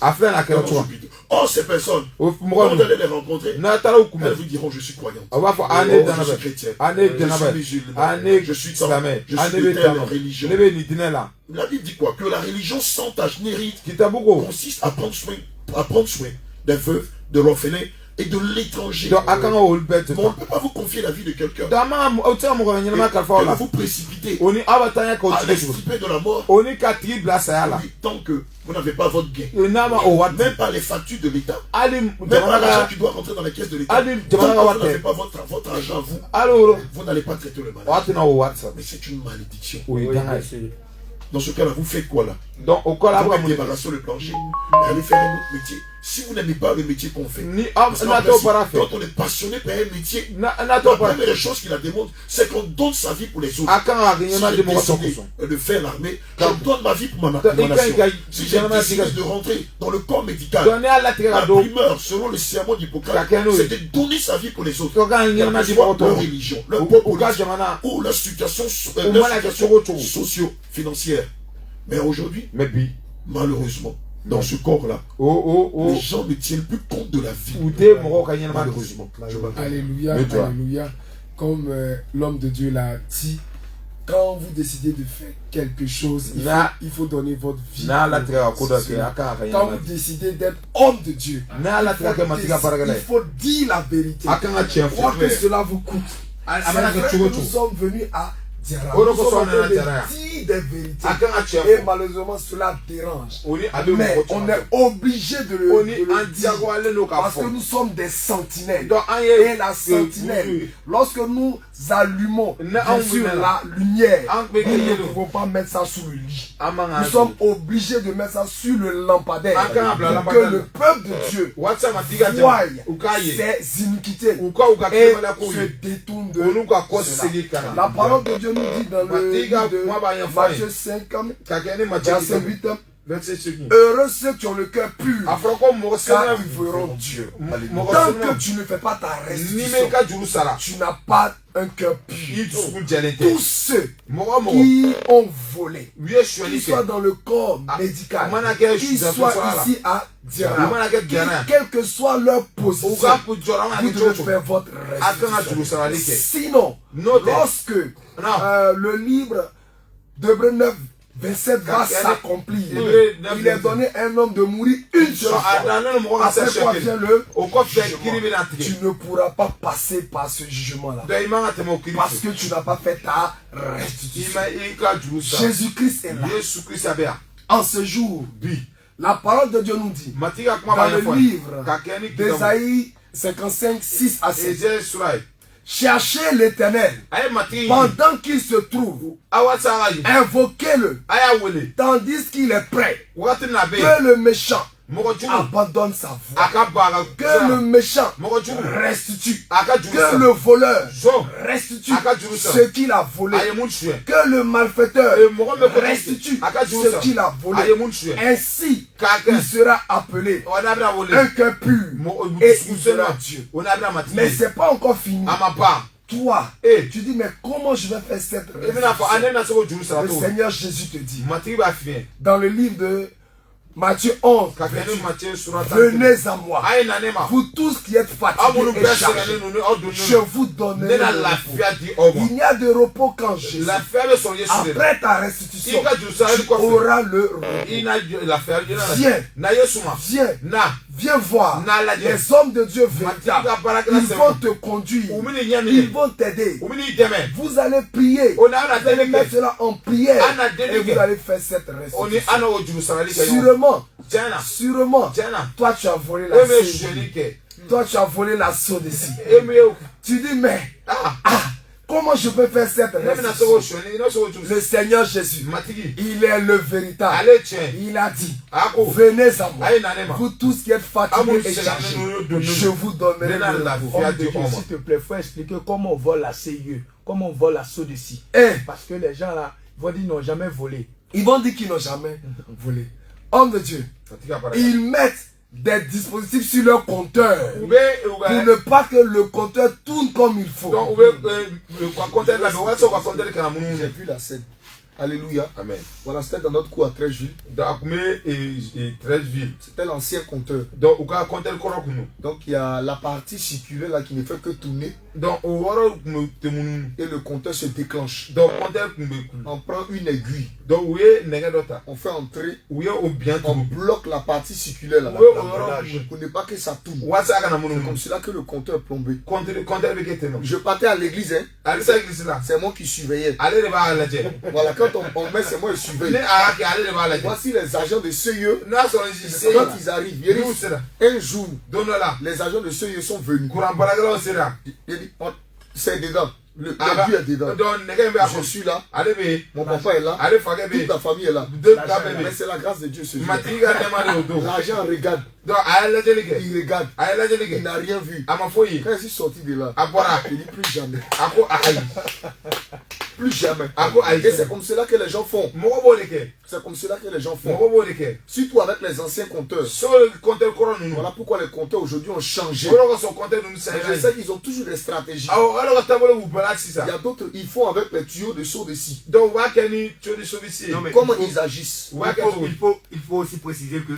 Or, ces personnes, quand vous allez les rencontrer, elles vous diront, je suis croyante, je suis chrétienne, je suis musulman, je suis de telle religion. La Bible dit quoi? Que la religion sans tache ni ride consiste à prendre soin des veuves, de l'orphelin et de l'étranger. Mais on ne peut pas vous confier la vie de quelqu'un et vous précipiter à l'extirper de la mort tant que vous n'avez pas votre gain. Même pas les factures de l'État. Même pas l'argent qui doit rentrer dans les caisses de l'État. Tant que vous n'avez pas votre argent, vous n'allez pas traiter le malade. Mais c'est une malédiction. Dans ce cas-là, vous faites quoi là? Vous débarrassez le plancher et allez faire un autre métier. Si vous n'aimez pas le métier qu'on fait, quand on est passionné par un métier, la première des choses qui la démontre, c'est qu'on donne sa vie pour les autres. Si j'ai décidé de faire l'armée, je donne ma vie pour ma nation. Si j'ai décidé de rentrer dans le corps médical, la primeur, selon le sermon d'Hippocrate, c'est de donner sa vie pour les autres. Quelle que soit leur religion, leur politique ou leur situation socio-financière. Mais aujourd'hui, malheureusement, dans ce corps-là, les gens ne tiennent plus compte de la vie. Malheureusement. Alléluia, alléluia. Comme l'homme de Dieu l'a dit, quand vous décidez de faire quelque chose, il faut donner votre vie. Quand vous décidez d'être homme de Dieu, il faut dire la vérité. Quoi que cela vous coûte. C'est vrai que nous sommes venus à Diarra. Nous sommes en train de dire des vérités. Et malheureusement, cela dérange. Mais on est obligé de le dire. Parce que nous sommes des sentinelles. Et la sentinelle, lorsque nous allumons sur la lumière, nous ne pouvons pas mettre ça sous le lit. Nous sommes obligés de mettre ça sur le lampadaire. Pour que le peuple de Dieu voie ses iniquités et se détourne de cela. La parole de Dieu nous dit dans le livre de Matthieu 5, verset 8, heureux ceux qui ont le cœur pur, car ils verront Dieu. Tant que tu ne fais pas ta restitution, tu n'as pas un cœur pur. Tous ceux qui ont volé, qu'ils soient dans le corps médical, qu'ils soient ici à Diarra, quelle que soit leur position, vous devez faire votre restitution. Sinon, lorsque le livre d'Hébreux 9, 27 va s'accomplir, il est donné à un homme de mourir une seule fois. Après quoi vient le jugement. Tu ne pourras pas passer par ce jugement-là parce que tu n'as pas fait ta restitution. Jésus-Christ est là. En ce jour, la parole de Dieu nous dit dans le livre d'Ésaïe 55, 6 à 7. Cherchez l'Éternel pendant qu'il se trouve, invoquez-le tandis qu'il est prêt. Que le méchant abandonne sa voie, que le méchant restitue, que le voleur restitue ce qu'il a volé, que le malfaiteur restitue ce qu'il a volé. Ainsi, il sera appelé un cœur pur et il sera Dieu. Mais ce n'est pas encore fini. Toi, tu dis, mais comment je vais faire cette restitution? Le Seigneur Jésus te dit dans le livre de Matthieu 11. Venez à moi. Vous tous qui êtes fatigués et chargés, je vous donnerai le repos. Il n'y a de repos quand Jésus, après ta restitution, tu auras le repos. Viens voir les hommes de Dieu véritables. Ils vont te conduire. Ils vont t'aider. Vous allez prier. Vous allez mettre cela en prière. Et vous allez faire cette restitution. Sûrement, toi tu as volé la CIE. Toi tu as volé la Sodeci. Tu dis mais comment je peux faire cette restitution? Le Seigneur Jésus, il est le véritable. Il a dit, venez à moi, vous tous qui êtes fatigués et chargés, je vous donnerai le repos. S'il te plaît, il faut expliquer comment on vole la CIE, comment on vole la Sodeci. Parce que les gens là vont dire qu'ils n'ont jamais volé. Ils vont dire qu'ils n'ont jamais volé. Homme de Dieu, ils mettent des dispositifs sur leur compteur pour ne pas que le compteur tourne comme il faut. J'ai vu la scène. Alléluia. Amen. Voilà, c'était dans notre cours à Treichville. C'était l'ancien compteur. Donc il y a la partie circulaire là qui ne fait que tourner. Et le compteur se déclenche. On prend une aiguille. On fait entrer. On bloque la partie circulaire là. Pour ne pas que ça tourne. C'est comme cela que le compteur est plombé. Je partais à l'église. C'est moi qui surveillais. Voilà, quand on met, c'est moi qui surveille. Voici les agents de CIE. Quand ils arrivent, un jour, les agents de CIE sont venus. C'est dedans. Le but est dedans. Je suis là. Mon papa est là. Toute la famille est là. Mais c'est la grâce de Dieu ce jour. L'agent regarde. Il regarde. Il n'a rien vu. Quand je suis sorti de là, il dit plus jamais. Plus jamais. Et c'est comme cela que les gens font. C'est comme cela que les gens font. Surtout avec les anciens compteurs. Voilà pourquoi les compteurs aujourd'hui ont changé. Je sais qu'ils ont toujours des stratégies. Il y a d'autres, ils font avec les tuyaux de Sodeci. Comment ils agissent? Il faut aussi préciser que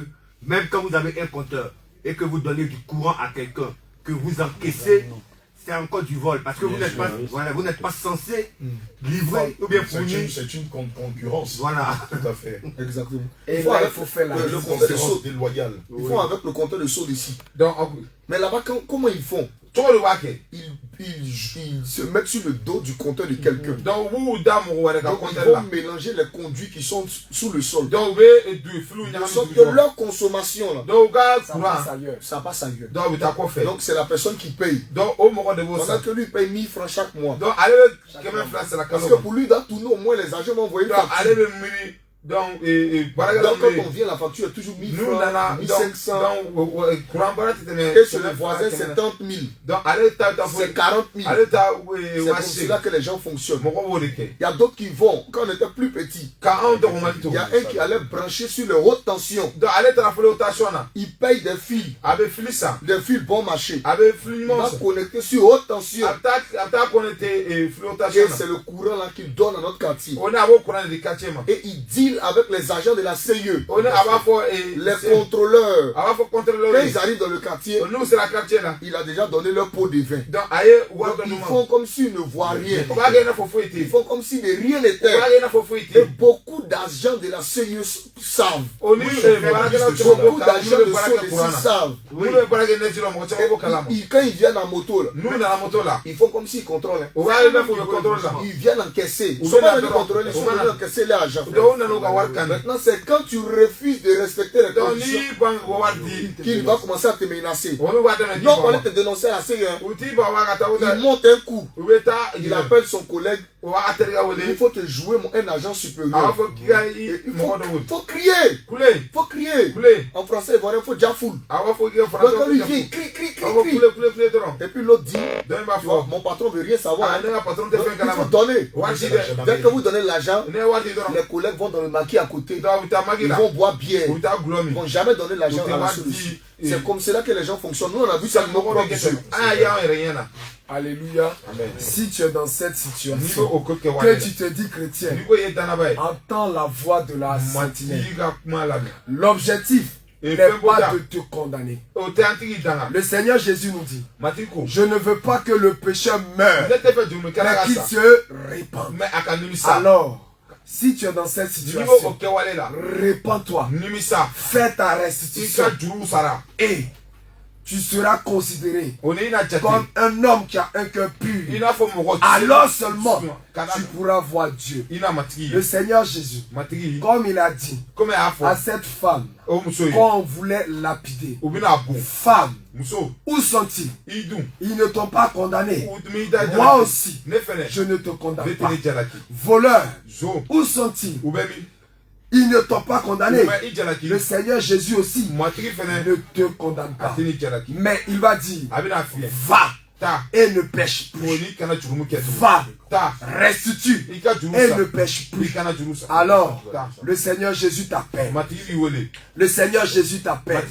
même quand vous avez un compteur et que vous donnez du courant à quelqu'un, que vous encaissez, c'est encore du vol. Parce que vous n'êtes pas censé livrer ou bien fournir. C'est une concurrence. Voilà. Tout à fait. Exactement. Et là, il faut faire le compteur de saut déloyal. Ils font avec le compteur de saut d'ici. Mais là-bas, comment ils font? Ils se mettent sur le dos du compteur de quelqu'un. Donc ils vont mélanger les conduits qui sont sous le sol. De sorte que leur consommation là, ça passe ailleurs. Donc c'est la personne qui paye. Pendant que lui paye 1000 francs chaque mois. Parce que pour lui, il doit tourner au moins les agents vont envoyer une facture. Donc quand on vient, la facture est toujours 1000 francs, 1500. Et sur les voisins, c'est 30 000. C'est 40 000. C'est comme cela que les gens fonctionnent. Il y a d'autres qui vont, quand on était plus petit, il y a un qui allait brancher sur le haute tension. Il paye des fils. Des fils bon marché. Il va connecter sur haute tension. Et c'est le courant là qu'il donne à notre quartier. Et il dit avec les agents de la CIE, les contrôleurs. Quand ils arrivent dans le quartier, il a déjà donné leur pot de vin. Donc, ils font comme s'ils ne voient rien. Ils font comme si de rien n'était. Et beaucoup d'agents de la CIE savent. Beaucoup d'agents de CIE savent. Quand ils viennent en moto, ils font comme s'ils contrôlent. Ils viennent encaisser. Ils sont venus contrôler, ils sont venus encaisser les agents. Maintenant, c'est quand tu refuses de respecter les conditions qu'il va commencer à te menacer. Non, on va te dénoncer à la CIE. Il monte un coup. Il appelle son collègue. Il faut te jouer un agent supérieur. Il faut crier. Il faut crier. En français, il faut déjà foule. Donc lui vient, crie. Et puis l'autre dit, mon patron ne veut rien savoir. Il faut donner. Dès que vous donnez l'argent, les collègues vont dans le maquis à côté, ils vont boire bière. Ils vont jamais donner l'argent à la solution. C'est comme cela que les gens fonctionnent. Nous, on a vu ça de nos propres yeux. Alléluia. Amen. Si tu es dans cette situation, que tu te dis chrétien, entends la voix de la sentinelle. L'objectif n'est pas de te condamner. Le Seigneur Jésus nous dit, je ne veux pas que le pécheur meure, mais qu'il se répande. Alors, si tu es dans cette situation, répands-toi, fais ta restitution et tu seras considéré comme un homme qui a un cœur pur. Alors seulement tu pourras voir Dieu. Le Seigneur Jésus, comme il a dit à cette femme, quand on voulait lapider, femme, où sont-ils? Ils ne t'ont pas condamné. Moi aussi, je ne te condamne pas. Voleur, où sont-ils? Ils ne t'ont pas condamné. Le Seigneur Jésus aussi ne te condamne pas. Mais il va dire, va et ne pêche plus. Va, restitue et ne pêche plus. Alors, le Seigneur Jésus t'appelle. Le Seigneur Jésus t'appelle.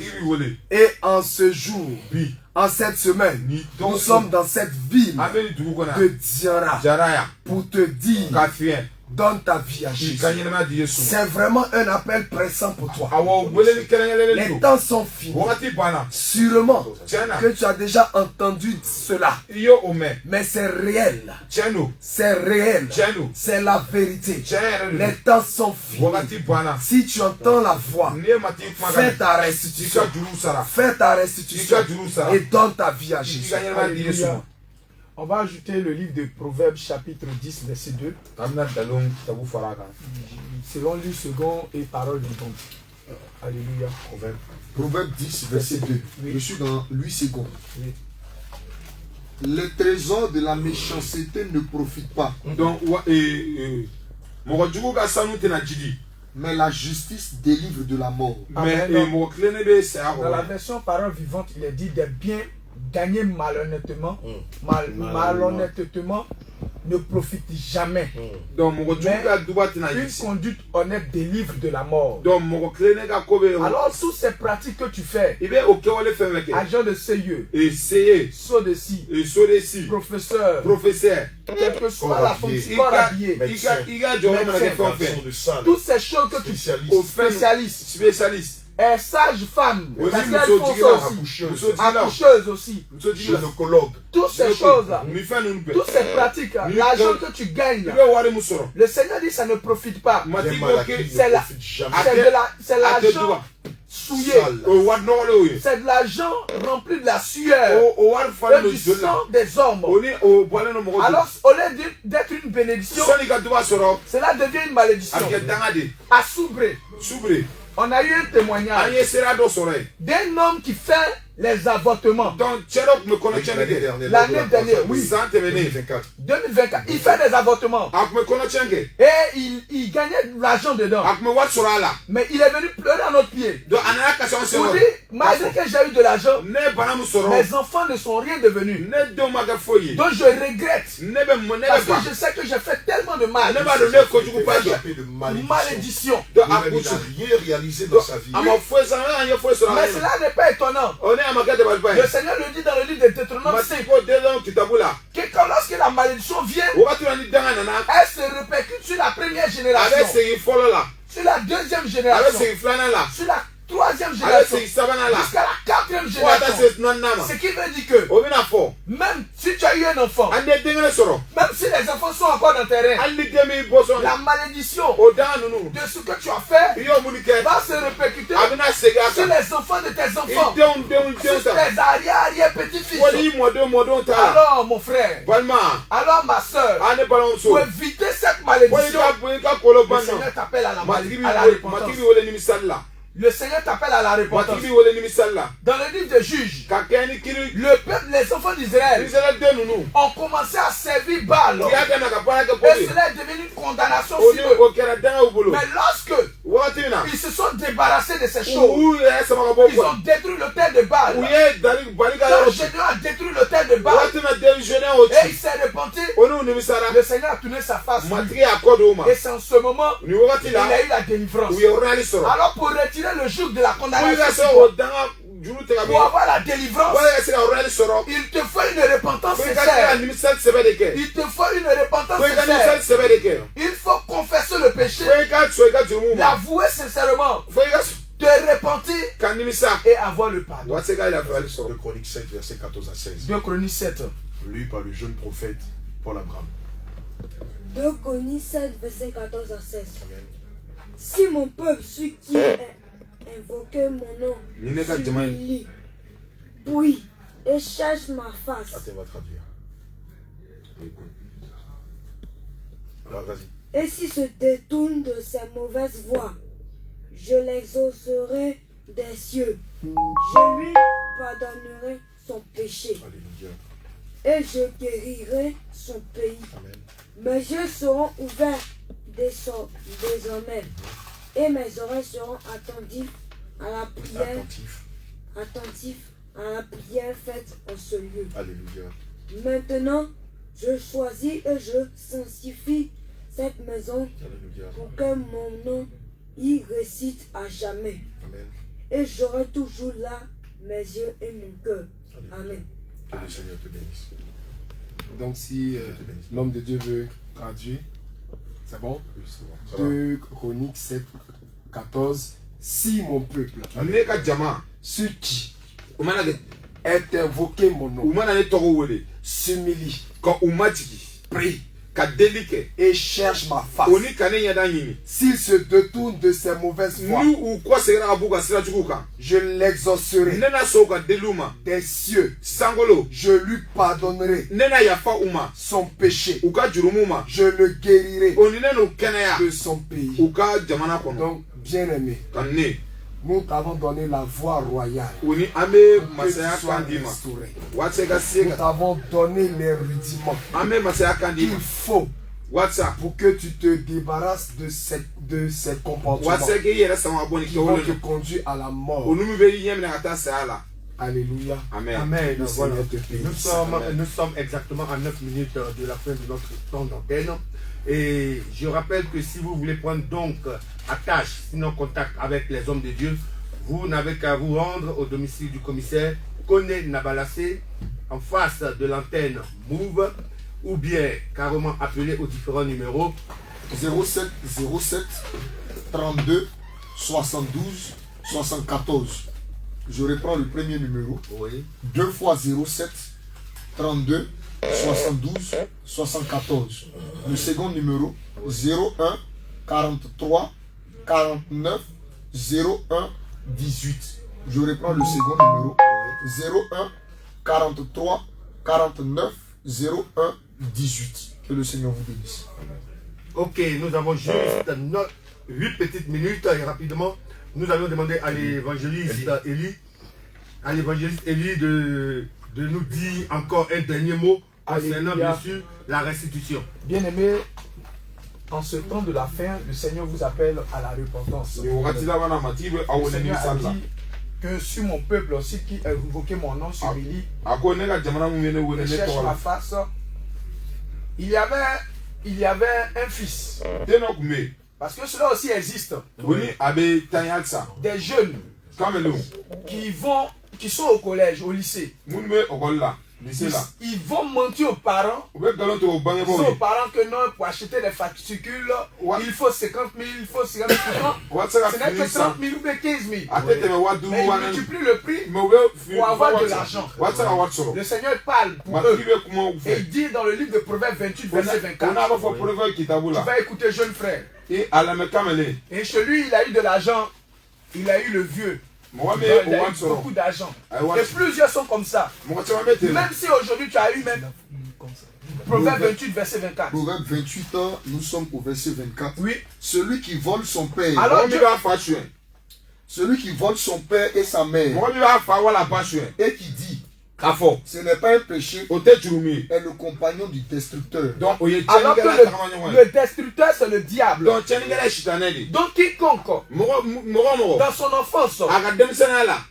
Et en ce jour, en cette semaine, nous sommes dans cette ville de Diara pour te dire, donne ta vie à Jésus. C'est vraiment un appel pressant pour toi. Les temps sont finis. Sûrement que tu as déjà entendu cela. Mais c'est réel. C'est réel. C'est la vérité. Les temps sont finis. Si tu entends la voix, fais ta restitution. Fais ta restitution et donne ta vie à Jésus. On va ajouter le livre de Proverbes chapitre 10 verset 2. Selon lui second et parole vivante. Alléluia. Proverbe 10 verset 2. Oui. Je suis dans lui second. Oui. Les trésors de la méchanceté ne profitent pas. Mais la justice délivre de la mort. Amen. Dans la version parole vivante, il est dit des biens gagner malhonnêtement, malhonnêtement ne profite jamais. Mais une conduite honnête délivre de la mort. Alors toutes ces pratiques que tu fais, agent de CIE, saut de scie, professeur, quelle que soit la fonction, habillé, toutes ces choses que tu spécialiste. Et sage-femme, parce qu'elles font ça aussi, accoucheuse aussi, gynécologue, toutes ces choses-là, toutes ces pratiques-là, l'argent que tu gagnes, le Seigneur dit ça ne profite pas. C'est l'argent souillé, c'est de l'argent rempli de la sueur et du sang des hommes. Alors au lieu d'être une bénédiction, cela devient une malédiction. À Soubré, on a eu un témoignage d'un homme qui fait les avortements. L'année dernière, oui. 2024. Il fait des avortements. Et il gagnait de l'argent dedans. Mais il est venu pleurer à notre pied. Il dit, malgré que j'ai eu de l'argent, mes enfants ne sont rien devenus. Donc je regrette. Parce que je sais que j'ai fait tellement de mal. Malédiction. Il n'a rien réalisé dans sa vie. Mais cela n'est pas étonnant. Le Seigneur le dit dans le livre de Deutéronome 5 que lorsque la malédiction vient, elle se répercute sur la première génération, sur la deuxième génération, sur la troisième génération, jusqu'à la quatrième génération. Ce qui veut dire que même si tu as eu un enfant, même si les enfants sont encore dans tes reins, la malédiction de ce que tu as fait va se répercuter sur les enfants de tes enfants, sur tes arrière-petits-fils. Alors mon frère, alors ma soeur, pour éviter cette malédiction, le Seigneur t'appelle à la repentance. le Seigneur t'appelle à la repentance. Dans le livre des Juges, le peuple, les enfants d'Israël ont commencé à servir Baal. Et cela est devenu une condamnation sur eux. Mais lorsque ils se sont débarrassés de ces choses, ils ont détruit l'autel de Baal. Quand Gédéon a détruit l'autel de Baal et il s'est repenti, le Seigneur a tourné sa face. Et c'est en ce moment il a eu la délivrance. Alors pour retirer le joug de la condamnation, pour avoir la délivrance, il te faut une repentance sincère. Il te faut une repentance sincère. Il faut confesser le péché, l'avouer sincèrement, te repentir et avoir le pardon. 2 Chroniques 7, verset 14 à 16. 2 Chroniques 7. Lu par le jeune prophète Paul Abraham. 2 Chroniques 7, verset 14 à 16. Amen. Si mon peuple, ceux qui invoquent mon nom, s'humilie, puis et cherche ma face. Attends, on va traduire. Alors, vas-y. Et s'il se détourne de ses mauvaises voies, je l'exaucerai des cieux. Je lui pardonnerai son péché. Alléluia. Et je guérirai son pays. Amen. Mes yeux seront ouverts désormais. Et mes oreilles seront attentives à la prière. Attentifs à la prière faite en ce lieu. Alléluia. Maintenant, je choisis et je sanctifie cette maison. Alléluia. Pour que mon nom y récite à jamais. Amen. Et j'aurai toujours là mes yeux et mon cœur. Amen. Que le Seigneur te bénisse. Donc si l'homme de Dieu veut traduire, c'est bon? Oui, c'est bon. 2 Chroniques 7, 14. Si mon peuple, ceux qui est invoqué mon nom, s'humilie, prie et cherche ma face, s'il se détourne de ses mauvaises voies, je l'exaucerai des cieux, je lui pardonnerai son péché, je le guérirai de son pays. Donc, bien aimé, nous t'avons donné la voie royale. Nous t'avons donné les rudiments qu'il faut pour que tu te débarrasses de ces comportements qui vont te conduire à la mort. Alléluia. Amen. Amen. Voilà. Nous sommes exactement à 9 minutes de la fin de notre temps d'antenne. Et je rappelle que si vous voulez prendre donc attache, sinon contact avec les hommes de Dieu, vous n'avez qu'à vous rendre au domicile du commissaire Koné Nabalassé, en face de l'antenne Move, ou bien carrément appeler aux différents numéros 07 32 72 74. Je reprends le premier numéro. Oui. 2 fois 07 32 72 74. Le second numéro 01 43 49 01 18. Je reprends le second numéro 01 43 49 01 18. Que le Seigneur vous bénisse. Ok, nous avons juste 8 petites minutes et rapidement. Nous allons demander à l'évangéliste Élie de nous dire encore un dernier mot concernant bien sûr la restitution. Bien aimé, en ce temps de la fin, le Seigneur vous appelle à la repentance. Le Seigneur a dit que sur mon peuple aussi qui a invoqué mon nom s'humilie et cherche ma face. Il y avait un fils. Parce que cela aussi existe. Des jeunes qui sont au collège, au lycée. Ils vont mentir aux parents. Ils disent aux parents que non, pour acheter des fascicules, il faut 50 000, il faut 50 000 francs. Ce n'est que 30 000 ou 15 000. Mais ils multiplient le prix pour avoir de l'argent. Le Seigneur parle pour eux. Et il dit dans le livre de Proverbes 28, verset 24. Tu vas écouter, jeune frère. Et chez lui, il a eu de l'argent. Il a eu le vieux. Il a eu beaucoup d'argent. Et plusieurs sont comme ça. Même si aujourd'hui tu as eu même Proverbe 28, verset 24. Proverbe 28, nous sommes au verset 24. Oui. Celui qui vole son père. Alors Celui qui vole son père et sa mère. Et qui dit, ce n'est pas un péché, est le compagnon du destructeur. Alors que le destructeur, c'est le diable. Donc quiconque, dans son enfance,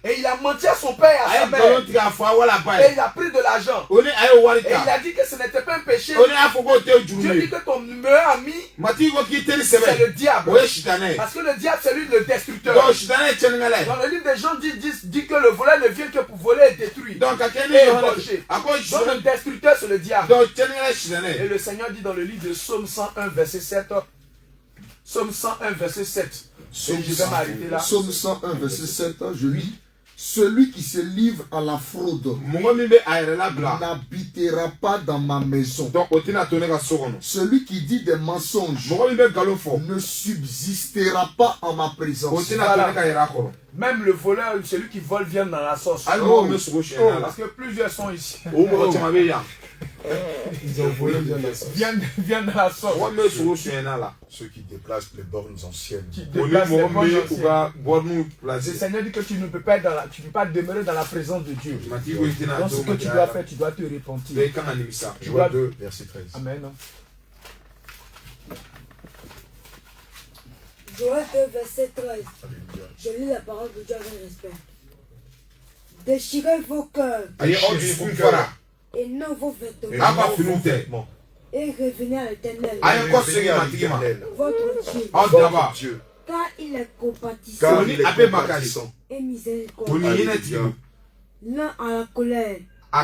et il a menti à son père et à sa mère, et il a pris de l'argent, et il a dit que ce n'était pas un péché. Dieu dit que ton meilleur ami, c'est le diable. Parce que le diable, c'est lui le destructeur. Dans le livre des gens dit que le voleur ne vient que pour voler et détruire. Donc le destructeur, c'est le diable. Et le Seigneur dit dans le livre de Psaume 101, verset 7. Psaume 101, verset 7. Je vais m'arrêter là. Psaume 101, verset 7, je lis. Celui qui se livre à la fraude n'habitera pas dans ma maison. Celui qui dit des mensonges ne subsistera pas en ma présence. Voilà. Même le voleur, celui qui vole, vient dans la sauce. Parce que plusieurs sont ici. Ils ont volé dans la sauce. Viennent dans la sauce. Ceux qui déplacent les bornes anciennes. Le Seigneur dit que tu ne peux pas tu ne peux pas demeurer dans la présence de Dieu. Donc ce que tu dois faire, tu dois te repentir. Joël 2, verset 13. Amen. Joël 2, verset 13. Alléluia. Je lis la parole de Dieu avec respect. Déchirez vos cœurs. Et non vos vêtements. Et revenez à l'Éternel. Votre Dieu. Car il est compatissant. Et miséricordieux. Lent à la colère.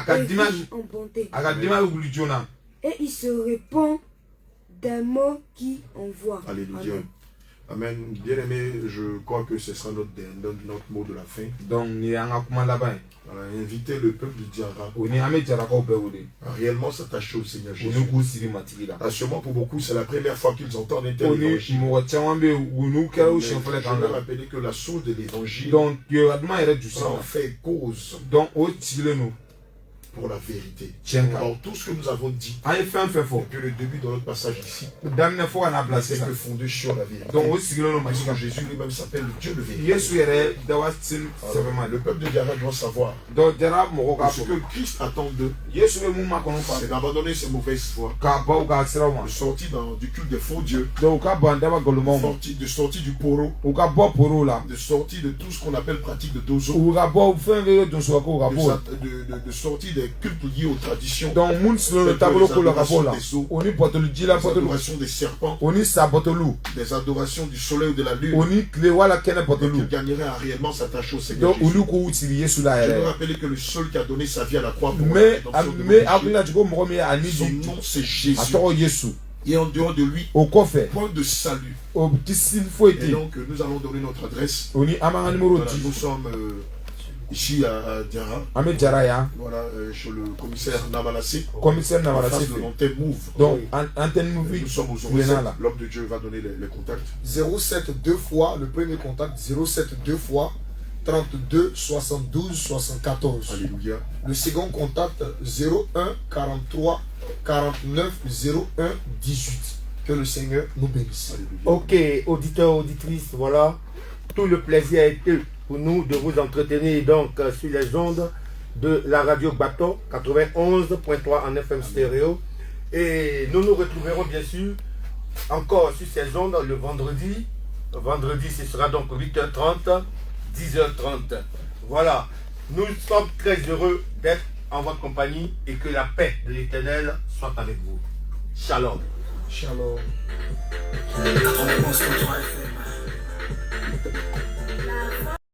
Et riche en bonté. Et il se répand des mots qui envoient. Alléluia. Amen. Bien aimé, je crois que ce sera notre mot de la fin. Inviter le peuple du Diara à réellement s'attacher au Seigneur Jésus. Sûrement pour beaucoup, c'est la première fois qu'ils entendent un tel évangile. Je veux rappeler que la source de l'évangile en fait cause pour la vérité. Alors tout ce que nous avons dit depuis le début de notre passage ici, c'est que fondé sur la vérité. Parce que Jésus lui-même s'appelle le Dieu de vérité. Le peuple de Diara doit savoir ce que Christ attend d'eux, c'est d'abandonner ses mauvaises voies, de sortir du culte des faux dieux, de sortir du poro, de sortir de tout ce qu'on appelle pratique de dozo, de sortir des cultes liés aux traditions, l'adoration des serpents, des adorations du soleil ou de la lune, qui gagnerait à réellement s'attacher au Seigneur Jésus. Je veux rappeler que le seul qui a donné sa vie à la croix pour la rédemption de nos péchés, son nom c'est Jésus. Et en dehors de lui, point de salut. Et donc nous allons donner notre adresse. Voilà, nous sommes ici à Diara, voilà, chez le commissaire Navalassé, en face de l'antenne Move. Donc, nous sommes au 07. L'homme de Dieu va donner les contacts. 07 deux fois, le premier contact, 07 deux fois, 32 72 74. Alléluia. Le second contact, 01 43 49 01 18. Que le Seigneur nous bénisse. Alléluia. Ok, auditeurs, auditrices, voilà. Tout le plaisir a été pour nous de vous entretenir donc sur les ondes de la radio Bateau 91.3 en FM stéréo. Et nous nous retrouverons bien sûr encore sur ces ondes le vendredi. Vendredi, ce sera donc 8h30, 10h30. Voilà, nous sommes très heureux d'être en votre compagnie et que la paix de l'Éternel soit avec vous. Shalom. Shalom.